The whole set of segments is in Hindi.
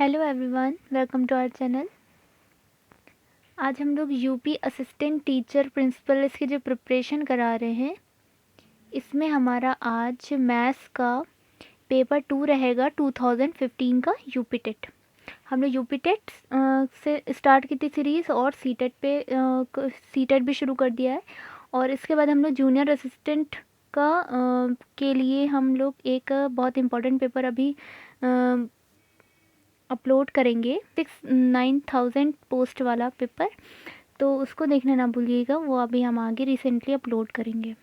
Hello everyone, welcome to our channel. आज हम लोग यूपी असिस्टेंट टीचर प्रिंसिपल इसकी जो प्रिपरेशन करा रहे हैं, इसमें हमारा आज मैथ्स का पेपर 2 रहेगा 2015 का यूपी टेट। हमने यूपी टेट से स्टार्ट की थी सीरीज़ और सी टेट भी शुरू कर दिया है। और इसके बाद हम लोग जूनियर असिस्टेंट का के लिए हम लोग एक बहुत इम्पोर्टेंट पेपर अभी अपलोड करेंगे 9,000 पोस्ट वाला पेपर, तो उसको देखना ना भूलिएगा। वो अभी हम आगे रिसेंटली अपलोड करेंगे।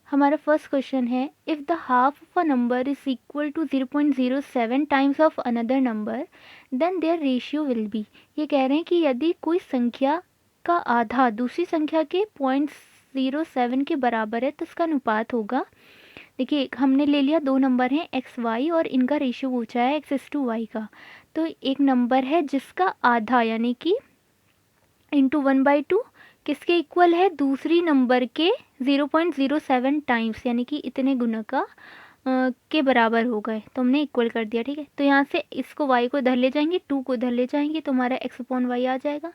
हमारा फर्स्ट क्वेश्चन है, if the half of a number is equal to 0.07 times of another number then their ratio will be. ये कह रहे हैं कि यदि कोई संख्या का आधा दूसरी संख्या के 0.07 के बराबर है तो उसका अनुपात होगा। देखिए, हमने ले लिया दो नंबर हैं एक्स वाई और इनका रेशियो पूछा है x:y का। तो एक नंबर है जिसका आधा यानी कि इंटू 1/2 किसके इक्वल है, दूसरी नंबर के 0.07 टाइम्स यानी कि इतने गुना का के बराबर हो गए, तो हमने इक्वल कर दिया। ठीक है, तो यहाँ से इसको y को इधर ले जाएंगे, 2 को इधर ले जाएंगे तो हमारा x/y आ जाएगा।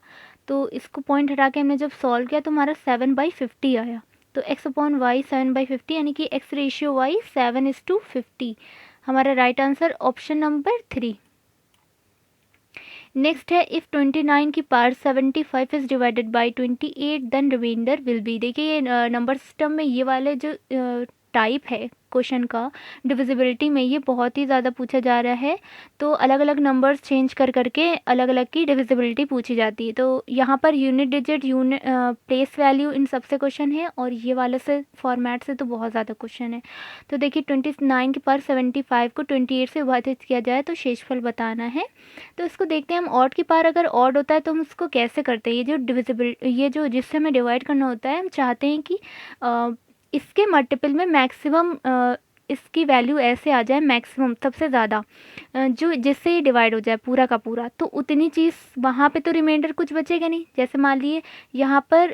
तो इसको पॉइंट हटा के हमने जब सॉल्व किया तो हमारा 7/50 आया। तो x/y 7/50 यानी कि x/y 7:50। हमारा right answer option number 3। Next है, इफ़ 29 की power 75 is divided by 28 then remainder will be. देखिए, ये नंबर सिस्टम में ये वाले जो टाइप है क्वेश्चन का डिविजिबिलिटी में, ये बहुत ही ज़्यादा पूछा जा रहा है। तो अलग अलग नंबर्स चेंज कर करके अलग अलग की डिविजिबिलिटी पूछी जाती है। तो यहाँ पर unit digit, unit place value, इन सबसे क्वेश्चन है और ये वाले से फॉर्मेट से तो बहुत ज़्यादा क्वेश्चन है। तो देखिए, 29 की पावर 75 को 28 से विभाजित किया जाए तो शेषफल बताना है। तो इसको देखते हैं हम। ऑड की पावर अगर ऑड होता है तो हम उसको कैसे करते हैं, ये जो जिससे हमें डिवाइड करना होता है, हम चाहते हैं कि इसके मल्टीपल में मैक्सिमम इसकी वैल्यू ऐसे आ जाए, मैक्सिमम सबसे ज़्यादा जो जिससे ये डिवाइड हो जाए पूरा का पूरा, तो उतनी चीज़ वहाँ पे तो रिमाइंडर कुछ बचेगा नहीं। जैसे मान लिए यहाँ पर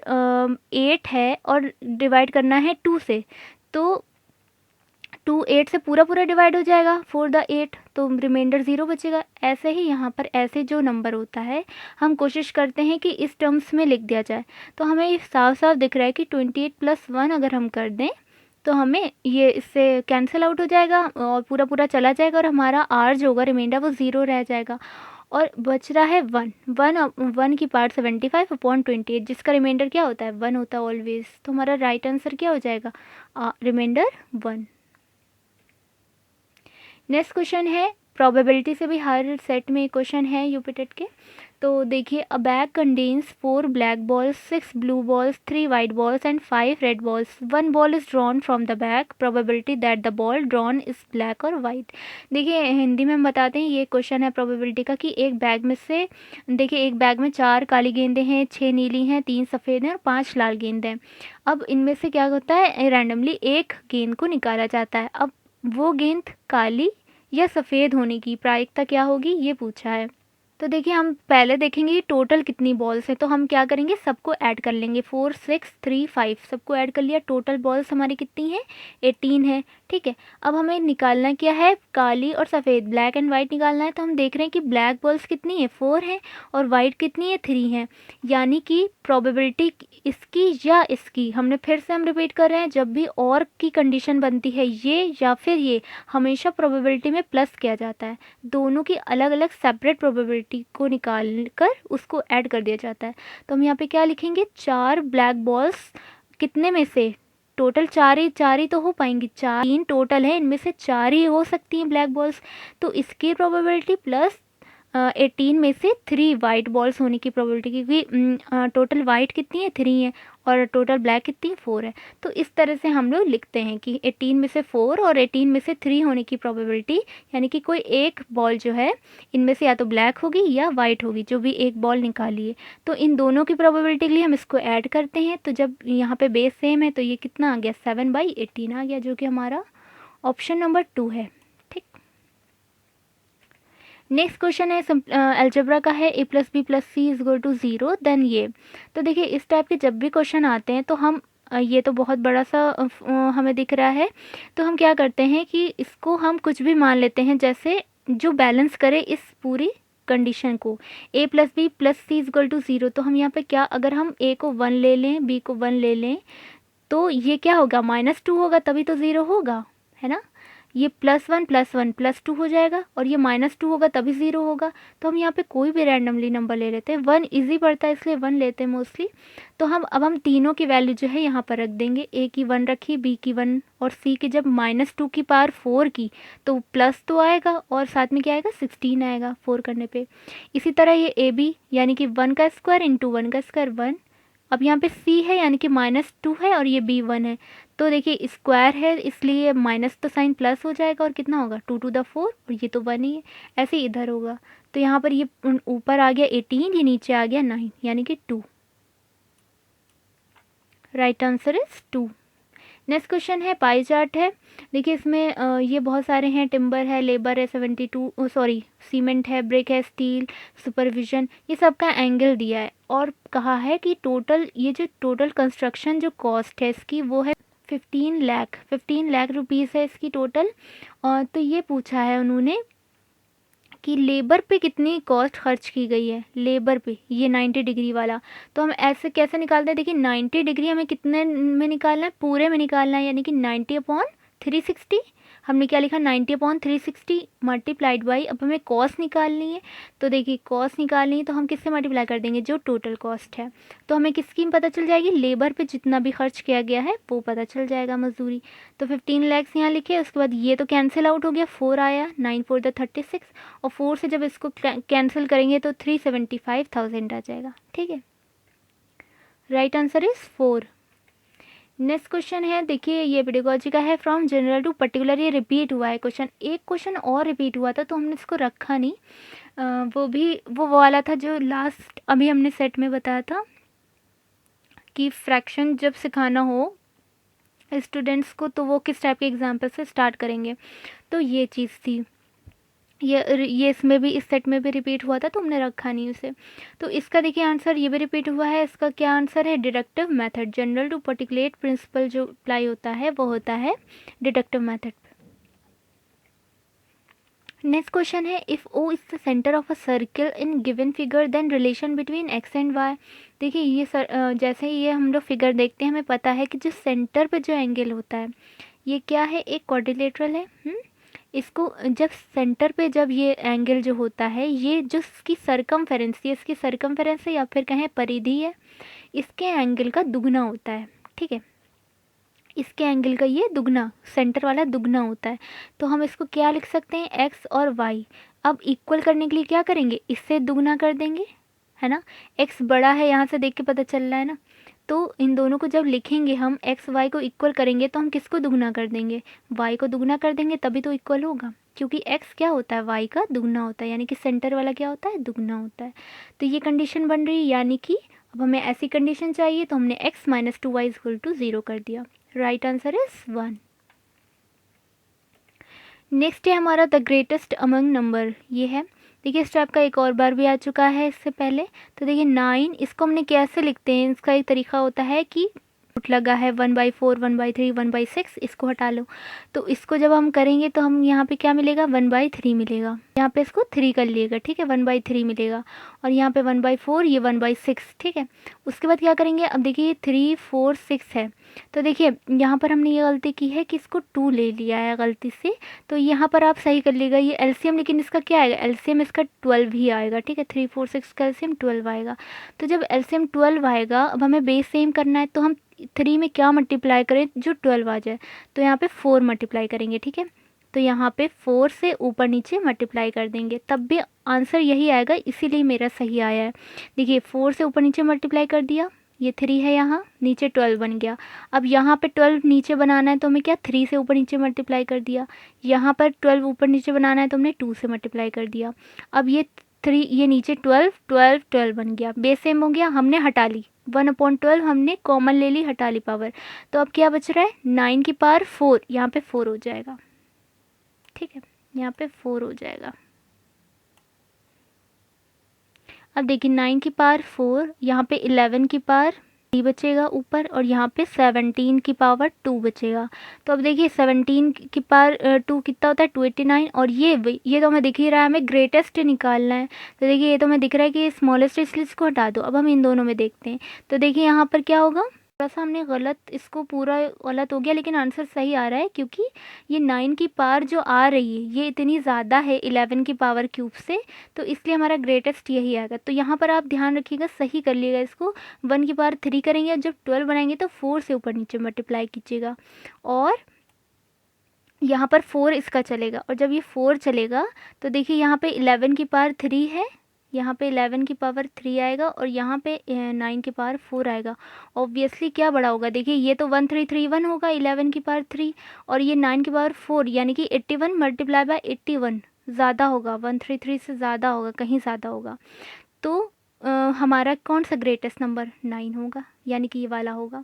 8 है और डिवाइड करना है 2 से, तो 2 8 से पूरा पूरा डिवाइड हो जाएगा 4 द 8, तो रिमाइंडर 0 बचेगा। ऐसे ही यहाँ पर ऐसे जो नंबर होता है हम कोशिश करते हैं कि इस टर्म्स में लिख दिया जाए। तो हमें ये साफ साफ दिख रहा है कि 28 + 1 अगर हम कर दें तो हमें ये इससे कैंसिल आउट हो जाएगा और पूरा पूरा चला जाएगा और हमारा आर जो होगा रिमाइंडर वो 0 रह जाएगा और बच रहा है 1 की पावर 75/28, जिसका रिमाइंडर क्या होता है, 1 होता है ऑलवेज। तो हमारा राइट आंसर क्या हो जाएगा, रिमाइंडर 1। नेक्स्ट क्वेश्चन है, प्रोबेबिलिटी से भी हर सेट में क्वेश्चन है यूपी टेट के। तो देखिए, अ bag contains 4 black balls, 6 blue balls, 3 white balls and 5 red balls. 1 ball is drawn from the bag, probability that the ball drawn is black और वाइट। देखिए, हिंदी में हम बताते हैं, ये क्वेश्चन है प्रोबेबिलिटी का कि एक बैग में से, देखिए एक बैग में 4 काली गेंदें हैं, 6 नीली हैं, 3 सफ़ेद हैं और 5 लाल गेंदें हैं। अब इनमें से क्या होता है, रैंडमली एक गेंद को निकाला जाता है। अब वो गेंद काली या सफ़ेद होने की प्रायिकता क्या होगी, ये पूछा है। तो देखिए, हम पहले देखेंगे टोटल कितनी बॉल्स है, तो हम क्या करेंगे, सबको ऐड कर लेंगे। 4 6 3 5 सबको ऐड कर लिया। टोटल बॉल्स हमारी कितनी है, 18 है। ठीक है, अब हमें निकालना क्या है, काली और सफ़ेद, ब्लैक एंड वाइट निकालना है। तो हम देख रहे हैं कि ब्लैक बॉल्स कितनी है, 4 है और वाइट कितनी है, 3 है। यानी कि प्रोबेबिलिटी इसकी या इसकी, हमने फिर से हम रिपीट कर रहे हैं, जब भी और की कंडीशन बनती है ये या फिर ये, हमेशा प्रोबेबिलिटी में प्लस किया जाता है। दोनों की अलग अलग सेपरेट प्रोबेबिलिटी को निकाल कर उसको ऐड कर दिया जाता है। तो हम यहाँ पे क्या लिखेंगे, 4 ब्लैक बॉल्स कितने में से, टोटल 4 ही तो हो पाएंगी, 3 टोटल है, इनमें से 4 ही हो सकती हैं ब्लैक बॉल्स। तो इसकी प्रोबेबिलिटी प्लस 18 में से 3 वाइट बॉल्स होने की प्रोबेबिलिटी, क्योंकि टोटल वाइट कितनी है, 3 है और टोटल ब्लैक कितनी, 4 है। तो इस तरह से हम लोग लिखते हैं कि 18 में से 4 और 18 में से 3 होने की प्रोबेबिलिटी, यानी कि कोई एक बॉल जो है इनमें से या तो ब्लैक होगी या वाइट होगी, जो भी एक बॉल निकालिए। तो इन दोनों की प्रोबेबिलिटी के लिए हम इसको ऐड करते हैं। तो जब यहाँ पे बेस सेम है तो ये कितना आ गया, 7/18 आ गया, जो कि हमारा ऑप्शन नंबर 2 है। ठीक, नेक्स्ट क्वेश्चन है अलजेब्रा का है, a + b + c = 0 देन ये। तो देखिए, इस टाइप के जब भी क्वेश्चन आते हैं तो हम ये तो बहुत बड़ा सा हमें दिख रहा है, तो हम क्या करते हैं कि इसको हम कुछ भी मान लेते हैं। जैसे जो बैलेंस करे इस पूरी कंडीशन को। a plus B plus C is equal to 0, तो हम यहाँ पे क्या, अगर हम a को 1 ले लें, b को 1 ले लें, तो ये क्या होगा, -2 होगा, तभी तो 0 होगा, है ना। ये +1 + 1 +2 हो जाएगा, और ये -2 होगा तभी 0 होगा। तो हम यहाँ पे कोई भी रैंडमली नंबर ले लेते हैं, 1 इजी पड़ता है इसलिए 1 लेते हैं मोस्टली। तो हम तीनों की वैल्यू जो है यहाँ पर रख देंगे, a की 1 रखी, b की 1 और c की जब -2 की पावर 4 की, तो प्लस तो आएगा और साथ में क्या आएगा, 16 आएगा 4 करने पे। इसी तरह ये ए बी यानी कि 1 का स्क्वायर इंटू 1 का स्क्वायर 1। अब यहाँ पे c है यानी कि -2 है और ये b 1 है, तो देखिए स्क्वायर है इसलिए माइनस तो साइन प्लस हो जाएगा और कितना होगा 2 टू द 4, और ये तो 1 ही है, ऐसे ही इधर होगा। तो यहाँ पर ये ऊपर आ गया 18, ये नीचे आ गया 9 यानी कि 2। Right answer is 2। Next question है पाई चार्ट है। देखिए इसमें ये बहुत सारे हैं, टिम्बर है, लेबर है, 72 सॉरी सीमेंट है, ब्रिक है, स्टील, सुपरविजन, ये सब का एंगल दिया है और कहा है कि टोटल ये जो टोटल कंस्ट्रक्शन जो कॉस्ट है इसकी वो है 15 लाख रुपीज़ है इसकी टोटल। और तो ये पूछा है उन्होंने कि लेबर पे कितनी कॉस्ट खर्च की गई है, लेबर पे ये 90 डिग्री वाला। तो हम ऐसे कैसे निकालते हैं, देखिए 90 डिग्री हमें कितने में निकालना है, पूरे में निकालना है, यानी कि 90/360। हमने क्या लिखा, 90/360 मल्टीप्लाइड बाई, अब हमें कॉस्ट निकालनी है। तो देखिए कॉस्ट निकालनी है तो हम किससे मल्टीप्लाई कर देंगे, जो टोटल कॉस्ट है। तो हमें किसकी पता चल जाएगी, लेबर पे जितना भी खर्च किया गया है वो पता चल जाएगा, मजदूरी। तो 15 लाख यहाँ लिखे, उसके बाद ये तो कैंसिल आउट हो गया, 4 आया, 9 4 36, और 4 से जब इसको कैंसिल करेंगे तो 375,000 आ जाएगा। ठीक है, right answer is 4। Next question है, देखिए ये पेडागोजी का है, फ्रॉम जनरल टू पर्टिकुलर, ये रिपीट हुआ है क्वेश्चन, एक क्वेश्चन और रिपीट हुआ था तो हमने इसको रखा नहीं। वो भी वो वाला था जो लास्ट अभी हमने सेट में बताया था कि फ्रैक्शन जब सिखाना हो स्टूडेंट्स को तो वो किस टाइप के एग्जाम्पल से स्टार्ट करेंगे, तो ये चीज़ थी। ये इसमें भी, इस सेट में भी रिपीट हुआ था तो हमने रखा नहीं उसे। तो इसका देखिए आंसर ये भी रिपीट हुआ है, इसका क्या आंसर है, deductive method. General to particulate principle जो अप्लाई होता है वो होता है डिडक्टिव मेथड। नेक्स्ट क्वेश्चन है, if O is the centre of a circle in given figure then relation between X and Y. देखिए ये जैसे ही ये हम लोग फिगर देखते हैं हमें पता है कि जो सेंटर पे जो एंगल होता है ये क्या है, एक क्वाड्रिलेटरल है। इसको जब सेंटर पे जब ये एंगल जो होता है, ये जो इसकी सरकमफेरेंस, ये इसकी सरकमफेरेंस है या फिर कहें परिधि है, इसके एंगल का दुगना होता है। ठीक है, इसके एंगल का ये दुगना, सेंटर वाला दुगना होता है। तो हम इसको क्या लिख सकते हैं, एक्स और वाई। अब इक्वल करने के लिए क्या करेंगे, इससे दुगना कर देंगे, है ना। एक्स बड़ा है, यहाँ से देख के पता चल रहा है ना। तो इन दोनों को जब लिखेंगे हम, एक्स वाई को इक्वल करेंगे तो हम किसको दुगना कर देंगे, वाई को दुगना कर देंगे, तभी तो इक्वल होगा, क्योंकि एक्स क्या होता है, वाई का दुगना होता है, यानी कि सेंटर वाला क्या होता है, दुगना होता है। तो ये कंडीशन बन रही है, यानी कि अब हमें ऐसी कंडीशन चाहिए तो हमने x - 2y = 0 कर दिया। Right answer is 1। नेक्स्ट है हमारा द ग्रेटेस्ट अमंग नंबर, ये है। देखिए इस टाइप का एक और बार भी आ चुका है इससे पहले। तो देखिए 9, इसको हमने कैसे लिखते हैं, इसका एक तरीका होता है कि रूट लगा है 1/4, 1/3, 1/6, इसको हटा लो। तो इसको जब हम करेंगे तो हम यहाँ पे क्या मिलेगा, 1/3 मिलेगा। यहाँ पे इसको 3 कर लिएगा, ठीक है, 1/3 मिलेगा। और यहाँ पे 1/4, ये 1/6, ठीक है। उसके बाद क्या करेंगे, अब देखिए 3 4 6 है। तो देखिए यहाँ पर हमने ये गलती की है कि इसको 2 ले लिया है गलती से। तो यहाँ पर आप सही कर लीजिएगा, ये एलसीएम, लेकिन इसका क्या आएगा, एलसीएम इसका 12 ही आएगा। ठीक है, 3 4 6 का एलसीएम 12 आएगा। तो जब एलसीएम 12 आएगा, अब हमें बेस सेम करना है, तो हम 3 में क्या मल्टीप्लाई करें जो 12 आ जाए, तो यहाँ पे 4 मल्टीप्लाई करेंगे। ठीक है, तो यहाँ पे 4 से ऊपर नीचे मल्टीप्लाई कर देंगे, तब भी आंसर यही आएगा, इसीलिए मेरा सही आया है। देखिए 4 से ऊपर नीचे मल्टीप्लाई कर दिया, ये 3 है, यहाँ नीचे 12 बन गया। अब यहाँ पे 12 नीचे बनाना है तो हमें क्या, 3 से ऊपर नीचे मल्टीप्लाई कर दिया। यहाँ पर 12 ऊपर नीचे बनाना है तो हमने 2 से मल्टीप्लाई कर दिया। अब ये 3, ये नीचे 12 12 12 बन गया, बेस सेम हो गया, हमने हटा ली 1/12, हमने कॉमन ले ली, हटा ली पावर। तो अब क्या बच रहा है, 9 की पावर 4, यहाँ पे 4 हो जाएगा। ठीक है, यहाँ पे 4 हो जाएगा। अब देखिए 9 की पावर 4, यहाँ पे 11 की पावर 3 बचेगा ऊपर, और यहाँ पे 17 की पावर 2 बचेगा। तो अब देखिए 17 की पावर 2 कितना होता है 289, और ये तो हमें दिख ही रहा है, हमें ग्रेटेस्ट निकालना है। तो देखिए ये तो हमें दिख रहा है कि स्मॉलेस्ट, इसलिए इसको हटा दो। अब हम इन दोनों में देखते हैं। तो देखिए यहाँ पर क्या होगा, थोड़ा सा हमने गलत, इसको पूरा गलत हो गया, लेकिन आंसर सही आ रहा है, क्योंकि ये 9 की पावर जो आ रही है ये इतनी ज़्यादा है 11 की पावर क्यूब से, तो इसलिए हमारा ग्रेटेस्ट यही आएगा। तो यहाँ पर आप ध्यान रखिएगा, सही कर लीजिएगा इसको। 1 की पावर 3 करेंगे, और जब 12 बनाएंगे तो 4 से ऊपर नीचे मल्टीप्लाई कीजिएगा, और यहाँ पर 4 इसका चलेगा। और जब ये 4 चलेगा तो देखिए यहाँ पे 11 की पावर 3 है, यहाँ पे 11 की पावर 3 आएगा, और यहाँ पे 9 की पावर 4 आएगा। ऑब्वियसली क्या बड़ा होगा, देखिए ये तो 1331 होगा 11 की पावर 3, और ये 9 की पावर 4, यानी कि 81 मल्टीप्लाई बाय 81 ज़्यादा होगा, 133 से ज़्यादा होगा, कहीं ज़्यादा होगा। तो हमारा कौन सा ग्रेटेस्ट नंबर 9 होगा, यानी कि ये वाला होगा।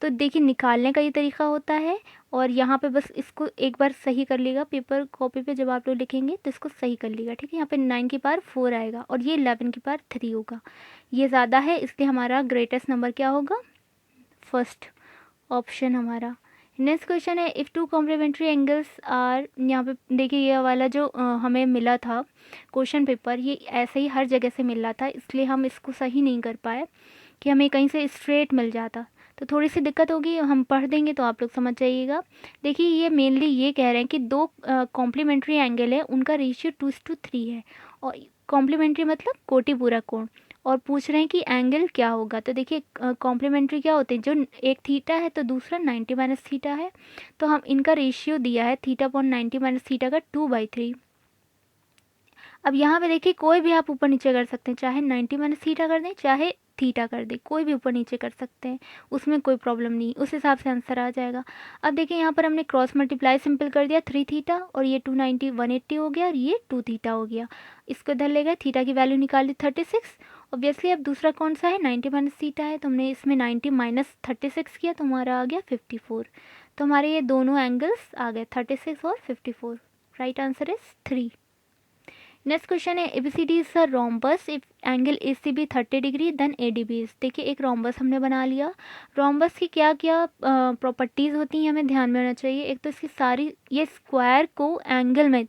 तो देखिए निकालने का ये तरीका होता है, और यहाँ पे बस इसको एक बार सही कर लीजिएगा, पेपर कॉपी पे जब आप लोग लिखेंगे तो इसको सही कर लीजिएगा, ठीक है। यहाँ पे 9 की पावर 4 आएगा, और ये 11 की पावर 3 होगा, ये ज़्यादा है, इसलिए हमारा ग्रेटेस्ट नंबर क्या होगा, फर्स्ट ऑप्शन हमारा। नेक्स्ट क्वेश्चन है, if two complementary angles are, यहाँ पे देखिए ये वाला जो हमें मिला था क्वेश्चन पेपर, ये ऐसे ही हर जगह से मिल रहा था, इसलिए हम इसको सही नहीं कर पाए कि हमें कहीं से स्ट्रेट मिल जाता, तो थोड़ी सी दिक्कत होगी, हम पढ़ देंगे तो आप लोग समझ जाइएगा। देखिए ये मेनली ये कह रहे हैं कि दो कॉम्प्लीमेंट्री एंगल है, उनका रेशियो 2:3 है, और कॉम्प्लीमेंट्री मतलब कोटि पूरा कोण, और पूछ रहे हैं कि एंगल क्या होगा। तो देखिए कॉम्प्लीमेंट्री क्या होते हैं, जो एक थीटा है तो दूसरा 90 माइनस थीटा है, तो हम इनका रेशियो दिया है थीटा अपॉन 90 माइनस थीटा का 2/3। अब यहाँ पे देखिए कोई भी आप ऊपर नीचे कर सकते हैं, चाहे 90 माइनस थीटा कर दें, चाहे थीटा कर दें, कोई भी ऊपर नीचे कर सकते हैं, उसमें कोई प्रॉब्लम नहीं, उस हिसाब से आंसर आ जाएगा। अब देखिए यहाँ पर हमने क्रॉस मल्टीप्लाई सिंपल कर दिया, 3 थीटा, और ये 290 180 हो गया, और ये 2 थीटा हो गया। इसको इधर ले गए, थीटा की वैल्यू निकाल ली 36। ऑब्वियसली अब दूसरा कौन सा है, 90 माइनस थीटा है, तो हमने इसमें 90 माइनस 36 किया, तो हमारा आ गया 54। तो हमारे ये दोनों एंगल्स आ गए 36 और 54। Right answer is 3। Next question है, ABCD is a rhombus if angle ACB 30 degree then ADB is. देखिए एक रोम्बस हमने बना लिया, रोम्बस की क्या क्या प्रॉपर्टीज़ होती हैं हमें ध्यान में होना चाहिए। एक तो इसकी सारी, ये स्क्वायर को एंगल में,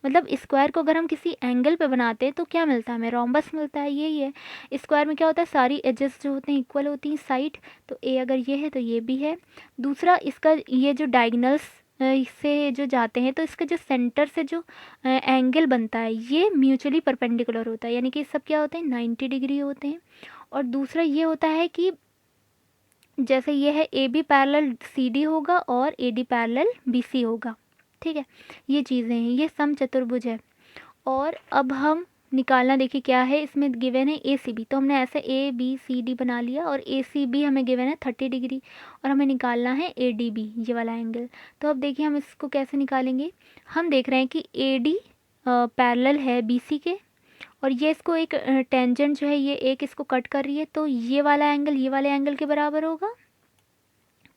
मतलब स्क्वायर को अगर हम किसी एंगल पे बनाते हैं तो क्या मिलता है हमें, रोम्बस मिलता है, यही है। स्क्वायर में क्या होता है, सारी एजेस जो होते हैं इक्वल होती हैं साइड, तो ए अगर ये है तो ये भी है। दूसरा इसका ये जो डायगनल्स से जो जाते हैं, तो इसका जो सेंटर से जो एंगल बनता है ये म्यूचुअली परपेंडिकुलर होता है, यानी कि सब क्या होते हैं 90 डिग्री होते हैं। और दूसरा ये होता है कि जैसे ये है A B parallel C D होगा और A D parallel B C होगा, ठीक है। ये चीज़ें हैं, ये समचतुर्भुज है। और अब हम निकालना, देखिए क्या है इसमें गिवन है ए सी बी, तो हमने ऐसे ए बी सी डी बना लिया, और ए सी बी हमें गिवन है 30 डिग्री, और हमें निकालना है ए डी बी, ये वाला एंगल। तो अब देखिए हम इसको कैसे निकालेंगे। हम देख रहे हैं कि ए डी पैरेलल है बी सी के, और ये इसको एक टेंजेंट जो है ये एक इसको कट कर रही है, तो ये वाला एंगल ये वाले एंगल के बराबर होगा।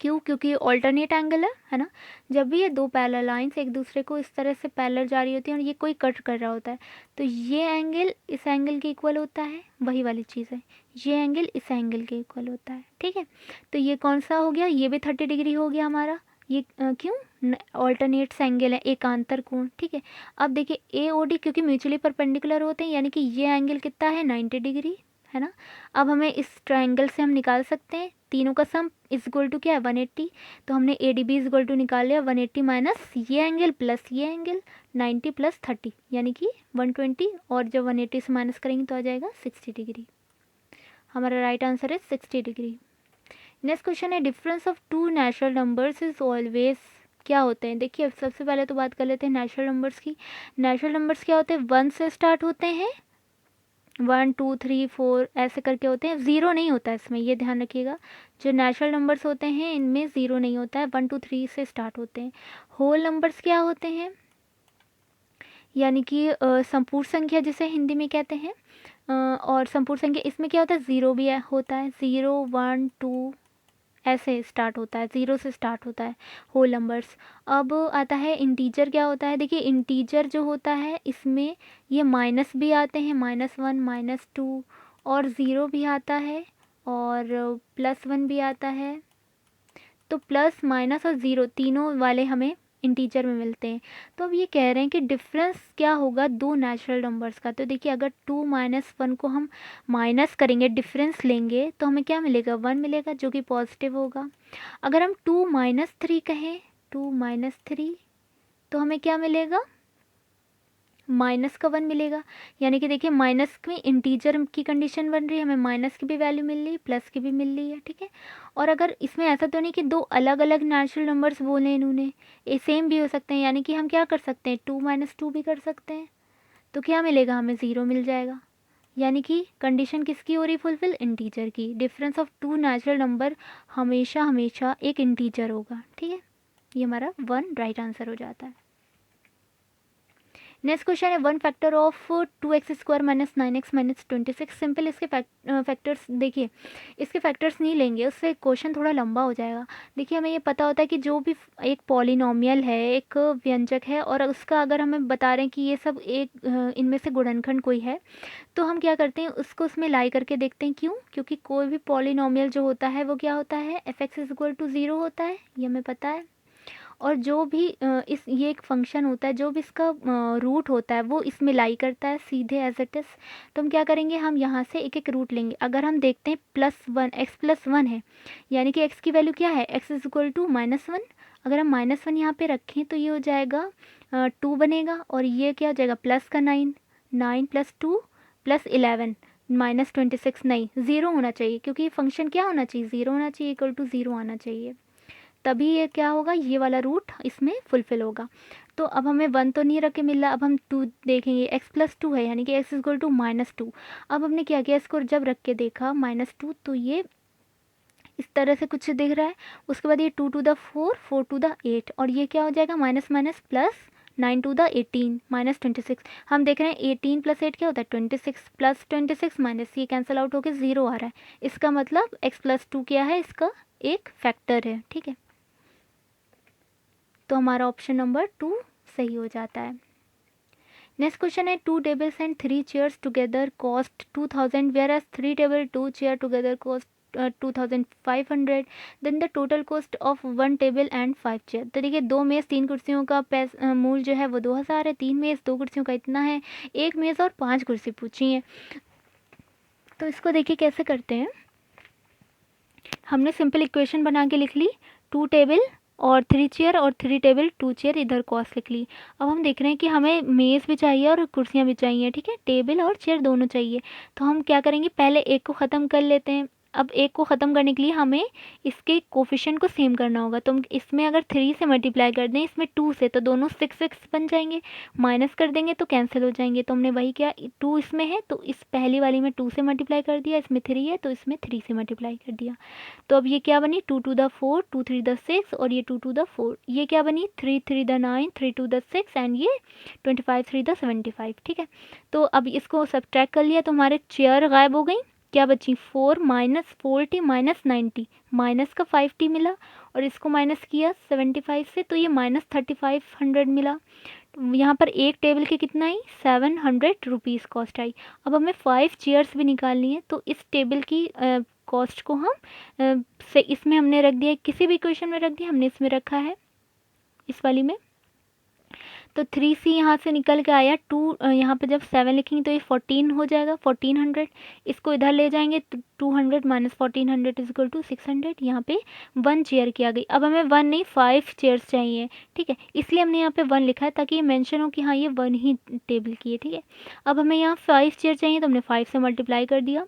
क्यों, क्योंकि ऑल्टरनेट एंगल है ना। जब भी ये दो पैरेलल लाइंस एक दूसरे को इस तरह से पैरेलल जा रही होती हैं और ये कोई कट कर रहा होता है, तो ये एंगल इस एंगल के इक्वल होता है, वही वाली चीज़ है, ये एंगल इस एंगल के इक्वल होता है, ठीक है। तो ये कौन सा हो गया, ये भी 30 डिग्री हो गया हमारा, ये क्यों ऑल्टरनेट्स एंगल है, एकांतर कोण, ठीक है। अब देखिए ए ओ डी क्योंकि म्यूचुअली परपेंडिकुलर होते हैं, यानी कि ये एंगल कितना है 90 डिग्री, है ना। अब हमें इस ट्रायंगल से हम निकाल सकते हैं तीनों का सम इज इक्वल टू क्या है 180, तो हमने A D B is equal to निकाल लिया 180 माइनस ये एंगल प्लस ये एंगल 90 प्लस 30 यानी कि 120, और जब 180 से माइनस करेंगे तो आ जाएगा 60 डिग्री। हमारा राइट आंसर है 60 डिग्री। नेक्स्ट क्वेश्चन है, difference of two natural numbers is always, क्या होते हैं। देखिए सबसे पहले तो बात कर लेते हैं नेचुरल नंबर्स की। नेचुरल नंबर्स क्या होते हैं, 1 से स्टार्ट होते हैं, 1 2 3 4 ऐसे करके होते हैं, ज़ीरो नहीं होता है इसमें, ये ध्यान रखिएगा। जो नेचुरल नंबर्स होते हैं इनमें ज़ीरो नहीं होता है, 1 2 3 से स्टार्ट होते हैं। होल नंबर्स क्या होते हैं, यानी कि संपूर्ण संख्या जिसे हिंदी में कहते हैं, और संपूर्ण संख्या इसमें क्या होता है, ज़ीरो भी होता है, 0 1 2 ऐसे स्टार्ट होता है, ज़ीरो से स्टार्ट होता है होल नंबर्स। अब आता है इंटीजर, क्या होता है। देखिए इंटीजर जो होता है इसमें ये माइनस भी आते हैं, -1 -2 और ज़ीरो भी आता है, और +1 भी आता है। तो प्लस माइनस और ज़ीरो तीनों वाले हमें इंटीजर में मिलते हैं। तो अब ये कह रहे हैं कि डिफरेंस क्या होगा दो नेचुरल नंबर्स का। तो देखिए अगर 2 माइनस 1 को हम माइनस करेंगे, डिफरेंस लेंगे, तो हमें क्या मिलेगा, 1 मिलेगा जो कि पॉजिटिव होगा। अगर हम 2 माइनस 3 कहें, 2 माइनस 3, तो हमें क्या मिलेगा, माइनस का 1 मिलेगा। यानी कि देखिए माइनस में इंटीजर की कंडीशन बन रही है, हमें माइनस की भी वैल्यू मिल रही है, प्लस की भी मिल रही है, ठीक है। और अगर इसमें ऐसा तो नहीं कि दो अलग अलग नेचुरल नंबर्स बोले इन्होंने, ये सेम भी हो सकते हैं। यानी कि हम क्या कर सकते हैं, 2 माइनस 2 भी कर सकते हैं। तो क्या मिलेगा, हमें 0 मिल जाएगा। यानी कि कंडीशन किसकी हो रही फुलफिल, इंटीजर की। Difference of two natural number हमेशा हमेशा एक इंटीजर होगा, ठीक है। ये हमारा 1 राइट आंसर हो जाता है। नेक्स्ट क्वेश्चन है 1 factor of 2x² minus 9x minus 26। Simple इसके फैक्टर्स देखिए, इसके फैक्टर्स नहीं लेंगे, उससे क्वेश्चन थोड़ा लंबा हो जाएगा। देखिए हमें ये पता होता है कि जो भी एक पॉलिनोमियल है, एक व्यंजक है, और उसका अगर हमें बता रहे हैं कि ये सब एक इनमें से गुणनखंड कोई है, तो हम क्या करते हैं, उसको उसमें लाई करके देखते हैं। क्यों, क्योंकि कोई भी पॉलिनोमियल जो होता है वो क्या होता है, f(x) = 0 होता है, ये हमें पता है। और जो भी इस ये एक फंक्शन होता है, जो भी इसका रूट होता है वो इसमें लाई करता है सीधे एज इट इज़। तो हम क्या करेंगे, हम यहाँ से एक एक रूट लेंगे। अगर हम देखते हैं +1, x+1 है, यानी कि x की वैल्यू क्या है, x = -1। अगर हम -1 यहाँ पे रखें तो ये हो जाएगा 2 बनेगा, और ये क्या हो जाएगा, प्लस का 9, 9 + 2 + 11 -26। नहीं, 0 होना चाहिए, क्योंकि ये फंक्शन क्या होना चाहिए, 0 होना चाहिए, =0 आना चाहिए, तभी ये क्या होगा, ये वाला रूट इसमें फुलफिल होगा। तो अब हमें 1 तो नहीं रख के मिल रहा, अब हम 2 देखेंगे, x+2 है, यानी कि x = -2। अब हमने क्या किया, इसको जब रख के देखा -2, तो ये इस तरह से कुछ दिख रहा है। उसके बाद ये 2 to the 4, 4 to the 8, और ये क्या हो जाएगा, minus minus plus 9 to the 18 -26। हम देख रहे हैं 18 + 8 क्या होता है, 26 + 26 माइनस, ये कैंसिल आउट होकर 0 आ रहा है। इसका मतलब x+2 क्या है, इसका एक फैक्टर है, ठीक है। तो हमारा ऑप्शन नंबर 2 सही हो जाता है। नेक्स्ट क्वेश्चन है 2 tables and 3 chairs together cost 2000 whereas 3 table 2 chair together cost 2500, then the total cost of 1 table and 5 chair. तो देखिए 2 मेज़ 3 कुर्सियों का मूल जो है वो 2000 है, 3 मेज़ 2 कुर्सियों का इतना है, 1 मेज़ और 5 कुर्सी पूछी है। तो इसको देखिए कैसे करते हैं, हमने सिंपल इक्वेशन बना के लिख ली, 2 टेबल और 3 चेयर और 3 टेबल 2 चेयर, इधर कॉस्ट लिख ली। अब हम देख रहे हैं कि हमें मेज़ भी चाहिए और कुर्सियाँ भी चाहिए, ठीक है, टेबल और चेयर दोनों चाहिए। तो हम क्या करेंगे, पहले एक को ख़त्म कर लेते हैं। अब एक को ख़त्म करने के लिए हमें इसके कोफिशिएंट को सेम करना होगा। तो हम इसमें अगर 3 से मल्टीप्लाई कर दें, इसमें 2 से, तो दोनों 6 बन जाएंगे, माइनस कर देंगे तो कैंसिल हो जाएंगे। तो हमने वही किया, 2 इसमें है तो इस पहली वाली में 2 से मल्टीप्लाई कर दिया, इसमें 3 है तो इसमें 3 से मल्टीप्लाई कर दिया। तो अब ये क्या बनी, 2 to the 4, 2 3 the 6, और ये 2 to the 4, ये क्या बनी, 3 3 the 9, 3 2 the 6, एंड ये 25 3 the 75, ठीक है। तो अब इसको सब्ट्रैक्ट कर लिया तो हमारे चेयर गायब हो गई, क्या बची, 4 - 40 - 90, माइनस का 5t मिला, और इसको माइनस किया 75 से, तो ये -3500 मिला। यहाँ पर एक टेबल के कितना आई, 700 रुपीज़ कॉस्ट आई। अब हमें 5 चेयर्स भी निकालनी है, तो इस टेबल की कॉस्ट को हम से इसमें हमने रख दिया, किसी भी इक्वेशन में रख दिया, हमने इसमें रखा है, इस वाली में। तो 3c यहाँ से निकल के आया, 2 यहाँ पे जब 7 लिखेंगे तो ये 14 हो जाएगा, 1400। इसको इधर ले जाएंगे तो 200 - 1400 = 600। यहाँ पे 1 चेयर की आ गई। अब हमें 1 नहीं 5 चेयर्स चाहिए, ठीक है, इसलिए हमने यहाँ पे 1 लिखा है ताकि ये मेंशन हो कि हाँ ये 1 ही टेबल की है, ठीक है। अब हमें यहाँ 5 चेयर चाहिए तो हमने 5 से मल्टीप्लाई कर दिया,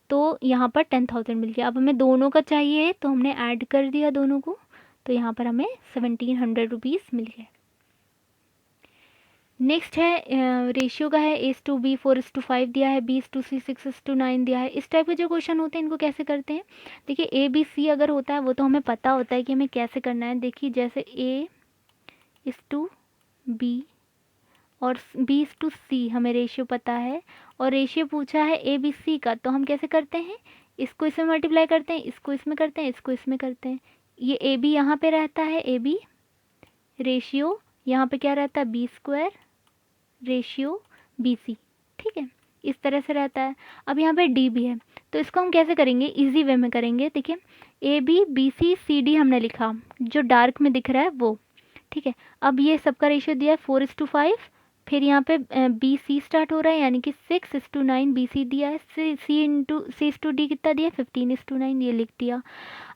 तो यहाँ पर 10,000 मिल गया। अब हमें दोनों का चाहिए तो हमने ऐड कर दिया दोनों को, तो यहाँ पर हमें 1700 रुपीज़ मिल गए। नेक्स्ट है रेशियो का है, A/B 4:5 दिया है, B/C 6:9 दिया है। इस टाइप के जो क्वेश्चन होते हैं इनको कैसे करते हैं, देखिए ABC अगर होता है वो तो हमें पता होता है कि हमें कैसे करना है। देखिए जैसे A/B और B/C हमें रेशियो पता है, और रेशियो पूछा है ABC का, तो हम कैसे करते हैं, इसको इसमें मल्टीप्लाई करते हैं, इसको इसमें करते हैं, इसको इसमें करते हैं। ये AB यहाँ पे रहता है, AB रेशियो यहाँ पे क्या रहता है, B² रेशियो BC, ठीक है, इस तरह से रहता है। अब यहाँ पे D भी है, तो इसको हम कैसे करेंगे, इजी वे में करेंगे। देखिए ABBCCD हमने लिखा, जो डार्क में दिख रहा है वो, ठीक है। अब ये सबका रेशियो दिया है 4:5, फिर यहाँ पे BC स्टार्ट हो रहा है यानी कि 6:9, BC दिया है, C/D कितना दिया है 15:9, ये लिख दिया।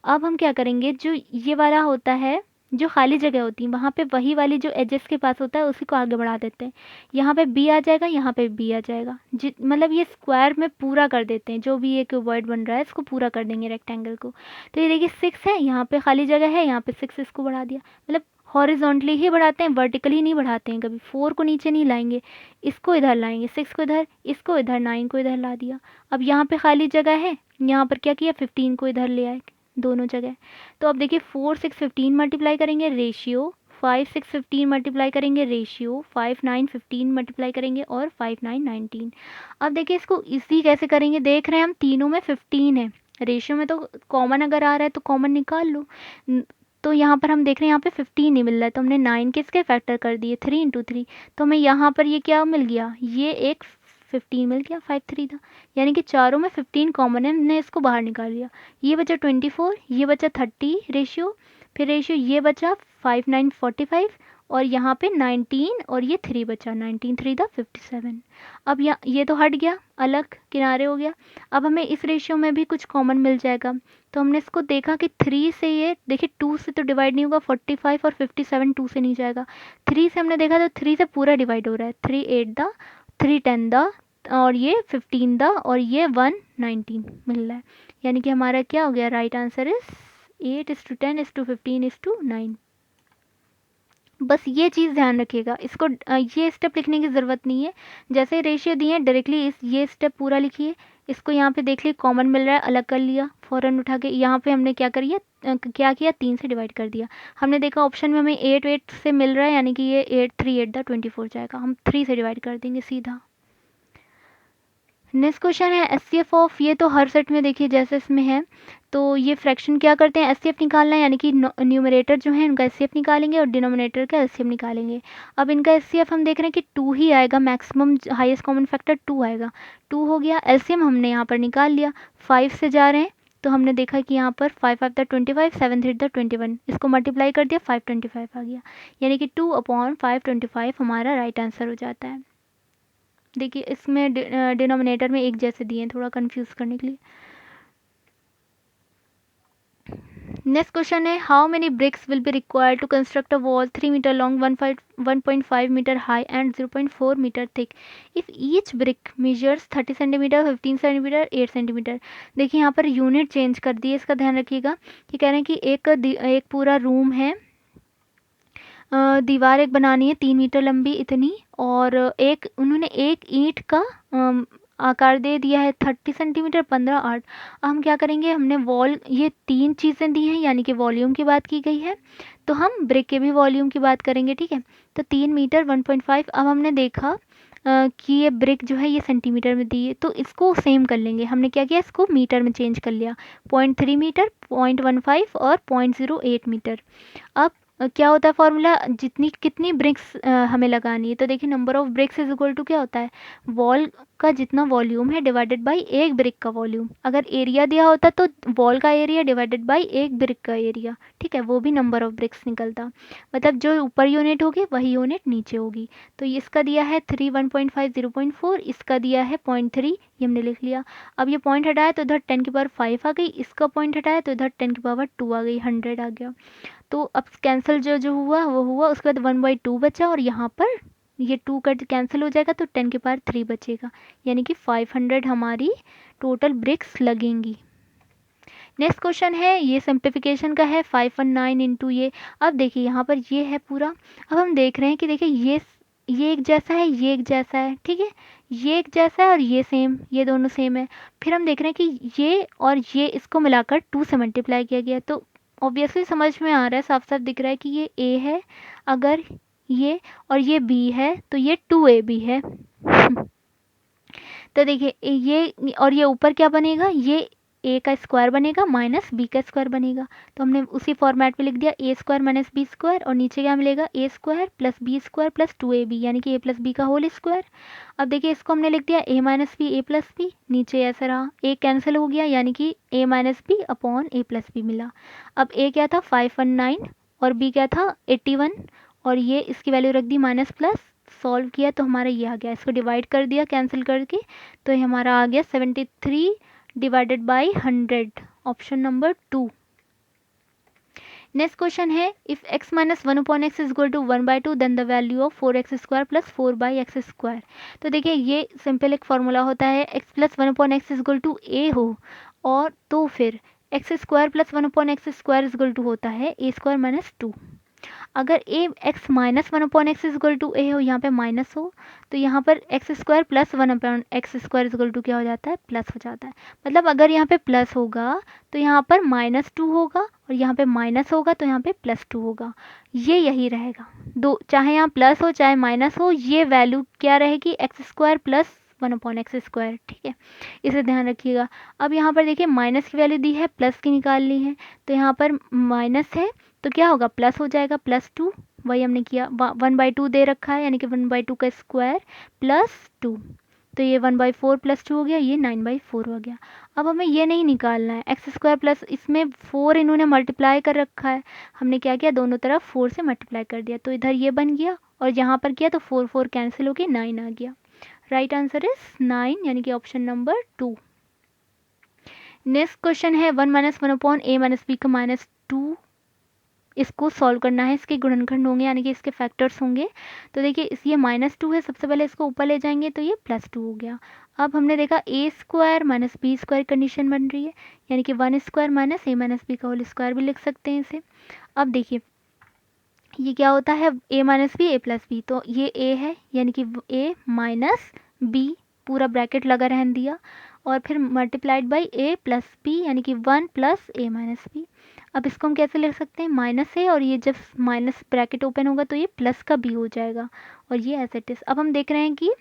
अब हम क्या करेंगे, जो ये वाला होता है, जो खाली जगह होती है वहाँ पे वही वाली जो एजेस के पास होता है उसी को आगे बढ़ा देते हैं। यहाँ पे B आ जाएगा, यहाँ पे B आ जाएगा, मतलब ये स्क्वायर में पूरा कर देते हैं, जो भी ये क्यूबॉइड बन रहा है इसको पूरा कर देंगे रेक्टेंगल को। तो ये देखिए 6 है, यहाँ पे खाली जगह है, यहाँ पे 6 इसको बढ़ा दिया, मतलब हॉरिजॉन्टली ही बढ़ाते हैं, वर्टिकली नहीं बढ़ाते हैं कभी। 4 को नीचे नहीं लाएंगे, इसको इधर लाएंगे, 6 को इधर, इसको इधर, 9 को इधर ला दिया। अब यहाँ पे खाली जगह है, यहाँ पर क्या किया 15 को इधर ले आए दोनों जगह। तो अब देखिए 4 6 15 मल्टीप्लाई करेंगे रेशियो, 5 6 15 मल्टीप्लाई करेंगे रेशियो, 5 9 15 मल्टीप्लाई करेंगे और 5 9 19। अब देखिए इसको इसी कैसे करेंगे, देख रहे हैं हम तीनों में 15 है, रेशियो में तो कॉमन अगर आ रहा है तो कॉमन निकाल लो। तो यहाँ पर हम देख रहे हैं यहाँ पे 15 नहीं मिल रहा है, तो हमने 9 किसके फैक्टर कर दिए 3 × 3, तो हमें यहाँ पर ये क्या मिल गया, ये एक 15 मिल गया, 5 3 था, यानी कि चारों में 15 कॉमन है, हमने इसको बाहर निकाल लिया। ये बचा 24, ये बचा 30 रेशियो, फिर रेशियो ये बचा 5 9 45, और यहाँ पे 19 और ये 3 बचा, 19 3 था 57। अब ये तो हट गया, अलग किनारे हो गया। अब हमें इस रेशियो में भी कुछ कॉमन मिल जाएगा, तो हमने इसको देखा कि 3 से ये देखिए 2 से तो डिवाइड नहीं होगा, 45 और 57 2 से नहीं जाएगा। 3 से हमने देखा तो 3 से पूरा डिवाइड हो रहा है, 3 8 दा, 3 10 दा, और ये 15 दा, और ये 1 19 मिल रहा है, यानी कि हमारा क्या हो गया, राइट आंसर इज 8:10:15:9। बस ये चीज़ ध्यान रखिएगा, इसको ये स्टेप लिखने की ज़रूरत नहीं है, जैसे रेशियो दिए डायरेक्टली ये स्टेप पूरा लिखिए। इसको यहाँ पे देख लीजिए कॉमन मिल रहा है, अलग कर लिया फ़ौरन उठा के, यहाँ पे हमने क्या किया 3 से डिवाइड कर दिया। हमने देखा ऑप्शन में हमें 8 8 से मिल रहा है, यानी कि ये 8 3 8 दा 24 जाएगा, हम 3 से डिवाइड कर देंगे सीधा। नेक्स्ट क्वेश्चन है एचसीएफ ऑफ, ये तो हर सेट में देखिए जैसे इसमें है, तो ये फ्रैक्शन क्या करते हैं, एचसीएफ निकालना है, यानी कि न्यूमरेटर जो है उनका एचसीएफ निकालेंगे और डिनोमिनेटर का एचसीएफ निकालेंगे। अब इनका एचसीएफ हम देख रहे हैं कि 2 ही आएगा, मैक्सिमम हाईएस्ट कॉमन फैक्टर 2 आएगा, 2 हो गया। एलसीएम हमने यहाँ पर निकाल लिया, 5 से जा रहे हैं तो हमने देखा कि यहाँ पर 5 5 दा 25, 7 3 दा 21, इसको मल्टीप्लाई कर दिया 525 आ गया, यानी कि 2/525 हमारा राइट आंसर हो जाता है। देखिए इसमें डिनोमिनेटर में एक जैसे दिए हैं, थोड़ा कंफ्यूज करने के लिए। नेक्स्ट क्वेश्चन है how many bricks will be required to construct a wall 3 metre long, 1.5 metre high and 0.4 metre thick if each brick measures 30 centimetre, 15 centimetre, 8 centimetre. देखिए यहाँ पर यूनिट चेंज कर दी है, इसका ध्यान रखिएगा कि कह रहे हैं कि एक पूरा रूम है, दीवार एक बनानी है 3 मीटर लंबी इतनी, और एक उन्होंने एक ईंट का आकार दे दिया है 30 सेंटीमीटर, 15 8। हम क्या करेंगे, हमने वॉल, ये 3 चीज़ें दी हैं यानी कि वॉल्यूम की बात की गई है, तो हम ब्रिक के भी वॉल्यूम की बात करेंगे, ठीक है। तो 3 मीटर 1.5। अब हमने देखा कि ये ब्रिक जो है ये सेंटीमीटर में दी है, तो इसको सेम कर लेंगे। हमने क्या किया, इसको मीटर में चेंज कर लिया, 0.3 मीटर, 0.15 और 0.08 मीटर। अब क्या होता है फॉर्मूला, जितनी कितनी ब्रिक्स हमें लगानी है, तो देखिए number of bricks is equal to क्या होता है, वॉल का जितना वॉल्यूम है डिवाइडेड बाय एक ब्रिक का वॉल्यूम। अगर एरिया दिया होता तो वॉल का एरिया डिवाइडेड बाय एक ब्रिक का एरिया, ठीक है, वो भी नंबर ऑफ ब्रिक्स निकलता, मतलब जो ऊपर यूनिट होगी वही यूनिट नीचे होगी। तो इसका दिया है 3 1.5 0.4, इसका दिया है 0.3, ये हमने लिख लिया। अब ये पॉइंट हटाया तो इधर 10 की पावर 5 आ गई, इसका पॉइंट हटाया तो इधर 10 की पावर 2 आ गई, 100 आ गया। तो अब कैंसिल जो हुआ वो हुआ, उसके बाद 1/2 बचा, और यहाँ पर ये 2 कट कैंसिल हो जाएगा तो 10 की पावर 3 बचेगा, यानी कि 500 हमारी टोटल ब्रिक्स लगेंगी। नेक्स्ट क्वेश्चन है, ये सिंप्लीफिकेशन का है, 519 इंटू ये। अब देखिए यहाँ पर ये है पूरा, अब हम देख रहे हैं कि देखिए ये एक जैसा है, ये एक जैसा है, ठीक है, ये एक जैसा है और ये सेम, ये दोनों सेम है। फिर हम देख रहे हैं कि ये और ये इसको मिलाकर 2 से मल्टीप्लाई किया गया, तो ऑब्वियसली समझ में आ रहा है, साफ साफ दिख रहा है कि ये ए है, अगर ये और ये बी है तो ये 2AB है। तो देखिए ये और ये ऊपर क्या बनेगा, ये ए का स्क्वायर बनेगा माइनस बी का स्क्वायर बनेगा, तो हमने उसी फॉर्मेट में लिख दिया A square minus B square, और नीचे क्या मिलेगा A square plus B square plus 2ab यानी कि ए प्लस बी का होल स्क्वायर। अब देखिए इसको हमने लिख दिया A minus B A plus B, नीचे ऐसा रहा, ए कैंसिल हो गया यानी कि A minus B upon A plus B मिला। अब ए क्या था 519 और बी क्या था 81, और ये इसकी वैल्यू रख दी माइनस प्लस, सॉल्व किया तो हमारा ये आ गया, इसको डिवाइड कर दिया कैंसिल करके, तो ये हमारा आ गया 73 divided by 100, option number 2। Next question है if x minus 1/x is equal to 1/2 then the value of 4x square plus 4/x square. तो देखिए ये सिंपल एक फॉर्मूला होता है, x plus 1/x is equal to a हो, और तो फिर x square plus 1/x square is equal to होता है a स्क्वायर माइनस 2। अगर ए X minus 1/x is equal to A हो, यहाँ पे माइनस हो, तो यहाँ पर X square plus 1/x square is equal to क्या हो जाता है, प्लस हो जाता है। मतलब अगर यहाँ पे प्लस होगा तो यहाँ पर -2 होगा, और यहाँ पे माइनस होगा तो यहाँ पे +2 होगा, ये यही रहेगा। दो चाहे यहाँ प्लस हो चाहे माइनस हो, ये वैल्यू क्या रहेगी x square plus 1/x square, ठीक है, इसे ध्यान रखिएगा। अब यहाँ पर देखिए माइनस की वैल्यू दी है, प्लस की निकालनी है, तो यहाँ पर माइनस है तो क्या होगा प्लस हो जाएगा, +2, वही हमने किया, 1/2 दे रखा है यानी कि 1/2 का स्क्वायर +2, तो ये 1/4 +2 हो गया, ये 9/4 हो गया। अब हमें ये नहीं निकालना है, एक्स स्क्वायर प्लस इसमें 4 इन्होंने मल्टीप्लाई कर रखा है, हमने क्या किया दोनों तरफ 4 से मल्टीप्लाई कर दिया, तो इधर ये बन गया, और यहाँ पर किया तो 4 4 कैंसिल हो गया, 9 आ गया। राइट आंसर इज 9 यानी कि ऑप्शन नंबर 2। नेक्स्ट क्वेश्चन है 1 माइनस 1/a माइनस बी का -2, इसको सॉल्व करना है, इसके गुणनखंड होंगे यानी कि इसके फैक्टर्स होंगे। तो देखिए इस ये -2 है, सबसे पहले इसको ऊपर ले जाएंगे तो ये +2 हो गया। अब हमने देखा A square minus B square condition बन रही है, यानी कि 1 स्क्वायर माइनस ए माइनस बी का होल स्क्वायर भी लिख सकते हैं इसे। अब देखिए ये क्या होता है A minus B A plus B, तो ये ए है यानी कि ए माइनस बी पूरा ब्रैकेट लगा रहने दिया, और फिर multiplied by A plus B यानी कि 1 प्लस ए माइनस बी। अब इसको हम कैसे लिख सकते हैं, माइनस है और ये जब माइनस ब्रैकेट ओपन होगा तो ये प्लस का बी हो जाएगा, और ये एज इट इज। अब हम देख रहे हैं कि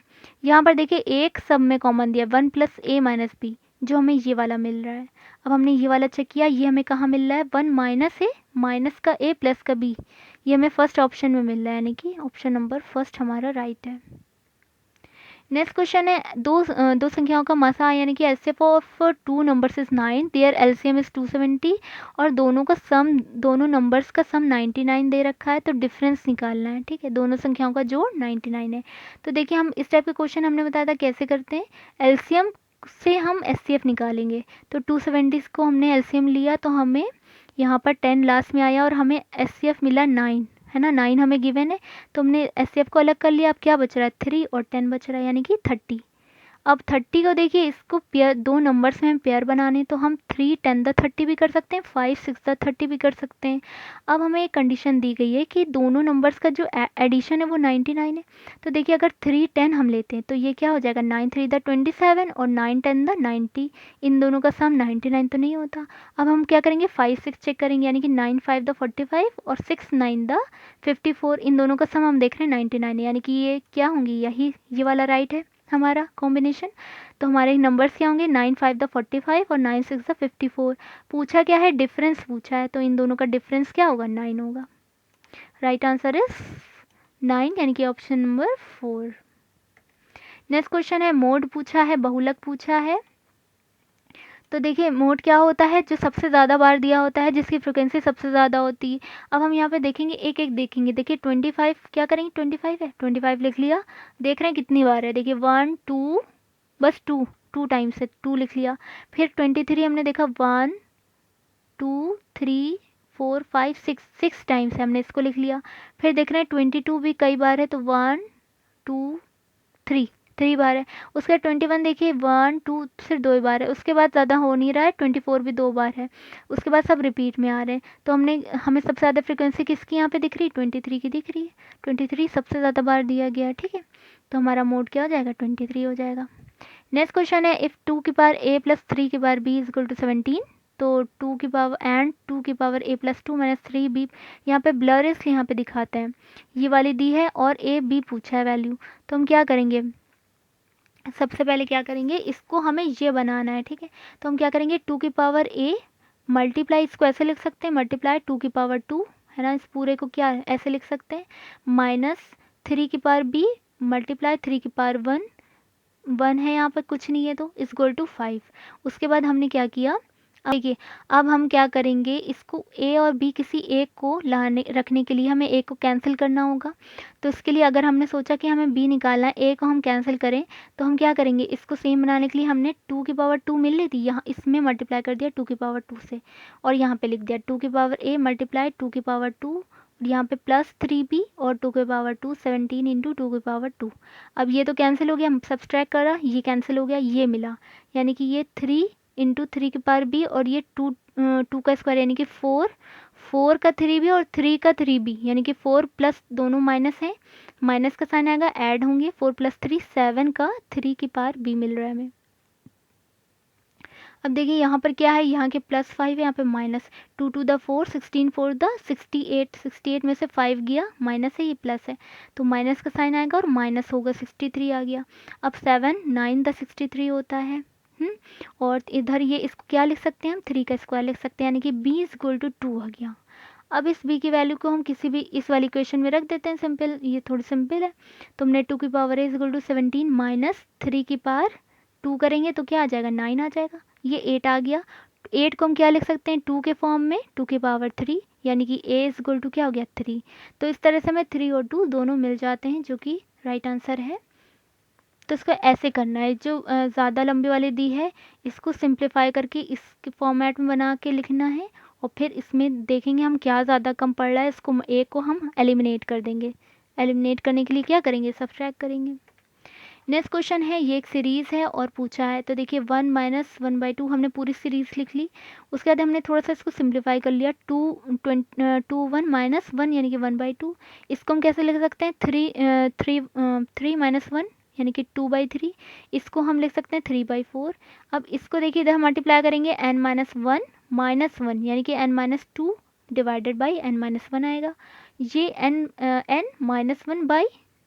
यहाँ पर देखिए एक सब में कॉमन दिया 1 प्लस ए माइनस बी, जो हमें ये वाला मिल रहा है। अब हमने ये वाला चेक किया, ये हमें कहाँ मिल रहा है 1 माइनस ए माइनस का ए प्लस का बी, ये हमें फर्स्ट ऑप्शन में मिल रहा है, यानी कि ऑप्शन नंबर फर्स्ट हमारा राइट है। नेक्स्ट क्वेश्चन है दो संख्याओं का मसा यानी कि LCM of 2 numbers is 9, their LCM is 270, और दोनों का सम दोनों नंबर्स का सम 99 दे रखा है, तो डिफरेंस निकालना है, ठीक है, दोनों संख्याओं का जोड़ 99 है। तो देखिए हम इस टाइप के क्वेश्चन हमने बताया था कैसे करते हैं, एलसीएम से हम एचसीएफ निकालेंगे, तो 270 को हमने एलसीएम लिया तो हमें यहाँ पर 10 लास्ट में आया, और हमें एचसीएफ मिला 9, है ना, 9 हमें गिवन है, तो हमने एचसीएफ को अलग कर लिया। अब क्या बच रहा है 3 और 10 बच रहा है, यानी कि 30। अब 30 को देखिए इसको पेयर, दो नंबर्स में हम पेयर बनाने, तो हम 3 10 द 30 भी कर सकते हैं, 5 6 द 30 भी कर सकते हैं। अब हमें एक कंडीशन दी गई है कि दोनों नंबर्स का जो एडिशन है वो 99 है, तो देखिए अगर 3 10 हम लेते हैं तो ये क्या हो जाएगा 9 3 द 27 और 9 10 द 90, इन दोनों का सम 99 तो नहीं होता। अब हम क्या करेंगे 5 6 चेक करेंगे, यानी कि 9 5 द 45 और 6 9 द 54, इन दोनों का सम हम देख रहे हैं 99 है, यानी कि ये क्या होंगी, यही ये वाला राइट है हमारा कॉम्बिनेशन। तो हमारे नंबर्स क्या होंगे 9 5 द 45 और 9 6 द 54। पूछा क्या है डिफरेंस पूछा है, तो इन दोनों का डिफरेंस क्या होगा 9 होगा। राइट आंसर इज 9 यानी कि ऑप्शन नंबर 4। नेक्स्ट क्वेश्चन है मोड पूछा है, बहुलक पूछा है। तो देखिए मोड क्या होता है, जो सबसे ज़्यादा बार दिया होता है, जिसकी फ्रिक्वेंसी सबसे ज़्यादा होती है। अब हम यहाँ पे देखेंगे एक एक देखेंगे, देखिए 25 क्या करेंगे 25 है, 25 लिख लिया, देख रहे हैं कितनी बार है, देखिए 1 2 बस 2 टाइम्स है, 2 लिख लिया। फिर 23 हमने देखा 1 2 3 4 5 6 टाइम्स है, हमने इसको लिख लिया। फिर देख रहे हैं 22 भी कई बार है, तो 1 2 3 बार है। उसके 21 देखिए 1 2 सिर्फ 2 बार है, उसके बाद ज़्यादा हो नहीं रहा है, 24 भी 2 बार है, उसके बाद सब रिपीट में आ रहे हैं। तो हमें सबसे ज़्यादा फ्रिक्वेंसी किसकी यहाँ पे दिख रही है 23 की दिख रही है, 23 सबसे ज़्यादा बार दिया गया है, ठीक है, तो हमारा मोड क्या हो जाएगा 23 हो जाएगा। नेक्स्ट क्वेश्चन है इफ़ 2 की पावर a प्लस 3 की power b is equal to 17, तो 2 की पावर एंड 2 की power a plus 2 minus 3b, यहाँ पे ब्लर इसलिए यहाँ पे दिखाते हैं, ये वाली दी है और a b पूछा है वैल्यू, तो हम क्या करेंगे सबसे पहले क्या करेंगे, इसको हमें ये बनाना है, ठीक है। तो हम क्या करेंगे, 2 की पावर a मल्टीप्लाई, इसको ऐसे लिख सकते हैं, मल्टीप्लाई 2 की पावर 2, है ना, इस पूरे को क्या ऐसे लिख सकते हैं, माइनस 3 की पावर b मल्टीप्लाई 3 की पावर 1, 1 है यहाँ पर, कुछ नहीं है तो इक्वल टू 5। उसके बाद हमने क्या किया, अब देखिए, अब हम क्या करेंगे, इसको a और b किसी एक को लाने रखने के लिए हमें a को कैंसिल करना होगा। तो इसके लिए अगर हमने सोचा कि हमें b निकालना है, a को हम कैंसिल करें, तो हम क्या करेंगे, इसको सेम बनाने के लिए हमने 2 की पावर 2 मिल रही थी, यहाँ इसमें मल्टीप्लाई कर दिया 2 की पावर 2 से, और यहाँ पे लिख दिया 2 की पावर a मल्टीप्लाई 2 की पावर 2, यहाँ पे प्लस 3b और 2 की पावर 2, 17 इंटू 2 की पावर 2। अब ये तो कैंसिल हो गया, हम सब्सट्रैक्ट करा, ये कैंसिल हो गया, ये मिला, यानी कि ये 3 इंटू 3 की पावर b, और ये 2 का स्क्वायर यानी कि 4, 4 का 3b और 3 का 3b, यानी कि 4 प्लस दोनों माइनस है, माइनस का साइन आएगा, ऐड होंगे, 4 प्लस 3 7 का 3 की पावर b मिल रहा है हमें। अब देखिए यहाँ पर क्या है, यहाँ के प्लस 5 है, यहाँ पे माइनस, 2 टू द 4, 16 4 द 68, 68 में से 5 गया, माइनस है, ये प्लस है, तो माइनस का साइन आएगा और माइनस होगा, 63 आ गया। अब 7 9 द 63 होता है। और इधर ये इसको क्या लिख सकते हैं हम, 3 का स्क्वायर लिख सकते हैं, यानी कि b इज इक्वल टू 2 आ गया। अब इस b की वैल्यू को हम किसी भी इस वाली इक्वेशन में रख देते हैं, सिंपल, ये थोड़ी सिंपल है। तो हमने 2 की power a is equal to 17 minus 3 की पावर 2 करेंगे तो क्या आ जाएगा, 9 आ जाएगा, ये 8 आ गया। 8 को हम क्या लिख सकते हैं, 2 के फॉर्म में, 2 की पावर 3, यानी कि a इज इक्वल टू क्या हो गया, 3। तो इस तरह से हमें 3 और 2 दोनों मिल जाते हैं, जो कि राइट आंसर है। तो इसको ऐसे करना है, जो ज़्यादा लंबी वाली दी है इसको सिंप्लीफाई करके इसके फॉर्मेट में बना के लिखना है, और फिर इसमें देखेंगे हम क्या ज़्यादा कम पड़ रहा है, इसको एक को हम एलिमिनेट कर देंगे। एलिमिनेट करने के लिए क्या करेंगे, सब्ट्रैक्ट करेंगे। नेक्स्ट क्वेश्चन है, ये एक सीरीज़ है और पूछा है, तो देखिए 1 माइनस 1/2 हमने पूरी सीरीज़ लिख ली। उसके बाद हमने थोड़ा सा इसको सिंप्लीफाई कर लिया, 2 1 माइनस 1 यानी कि 1/2। इसको हम कैसे लिख सकते हैं, 3 माइनस 1 यानी कि 2/3। इसको हम लिख सकते हैं 3/4। अब इसको देखिए इधर मल्टीप्लाई करेंगे, n माइनस वन यानी कि n minus 2 divided by n minus 1 आएगा, ये n माइनस 1 बाई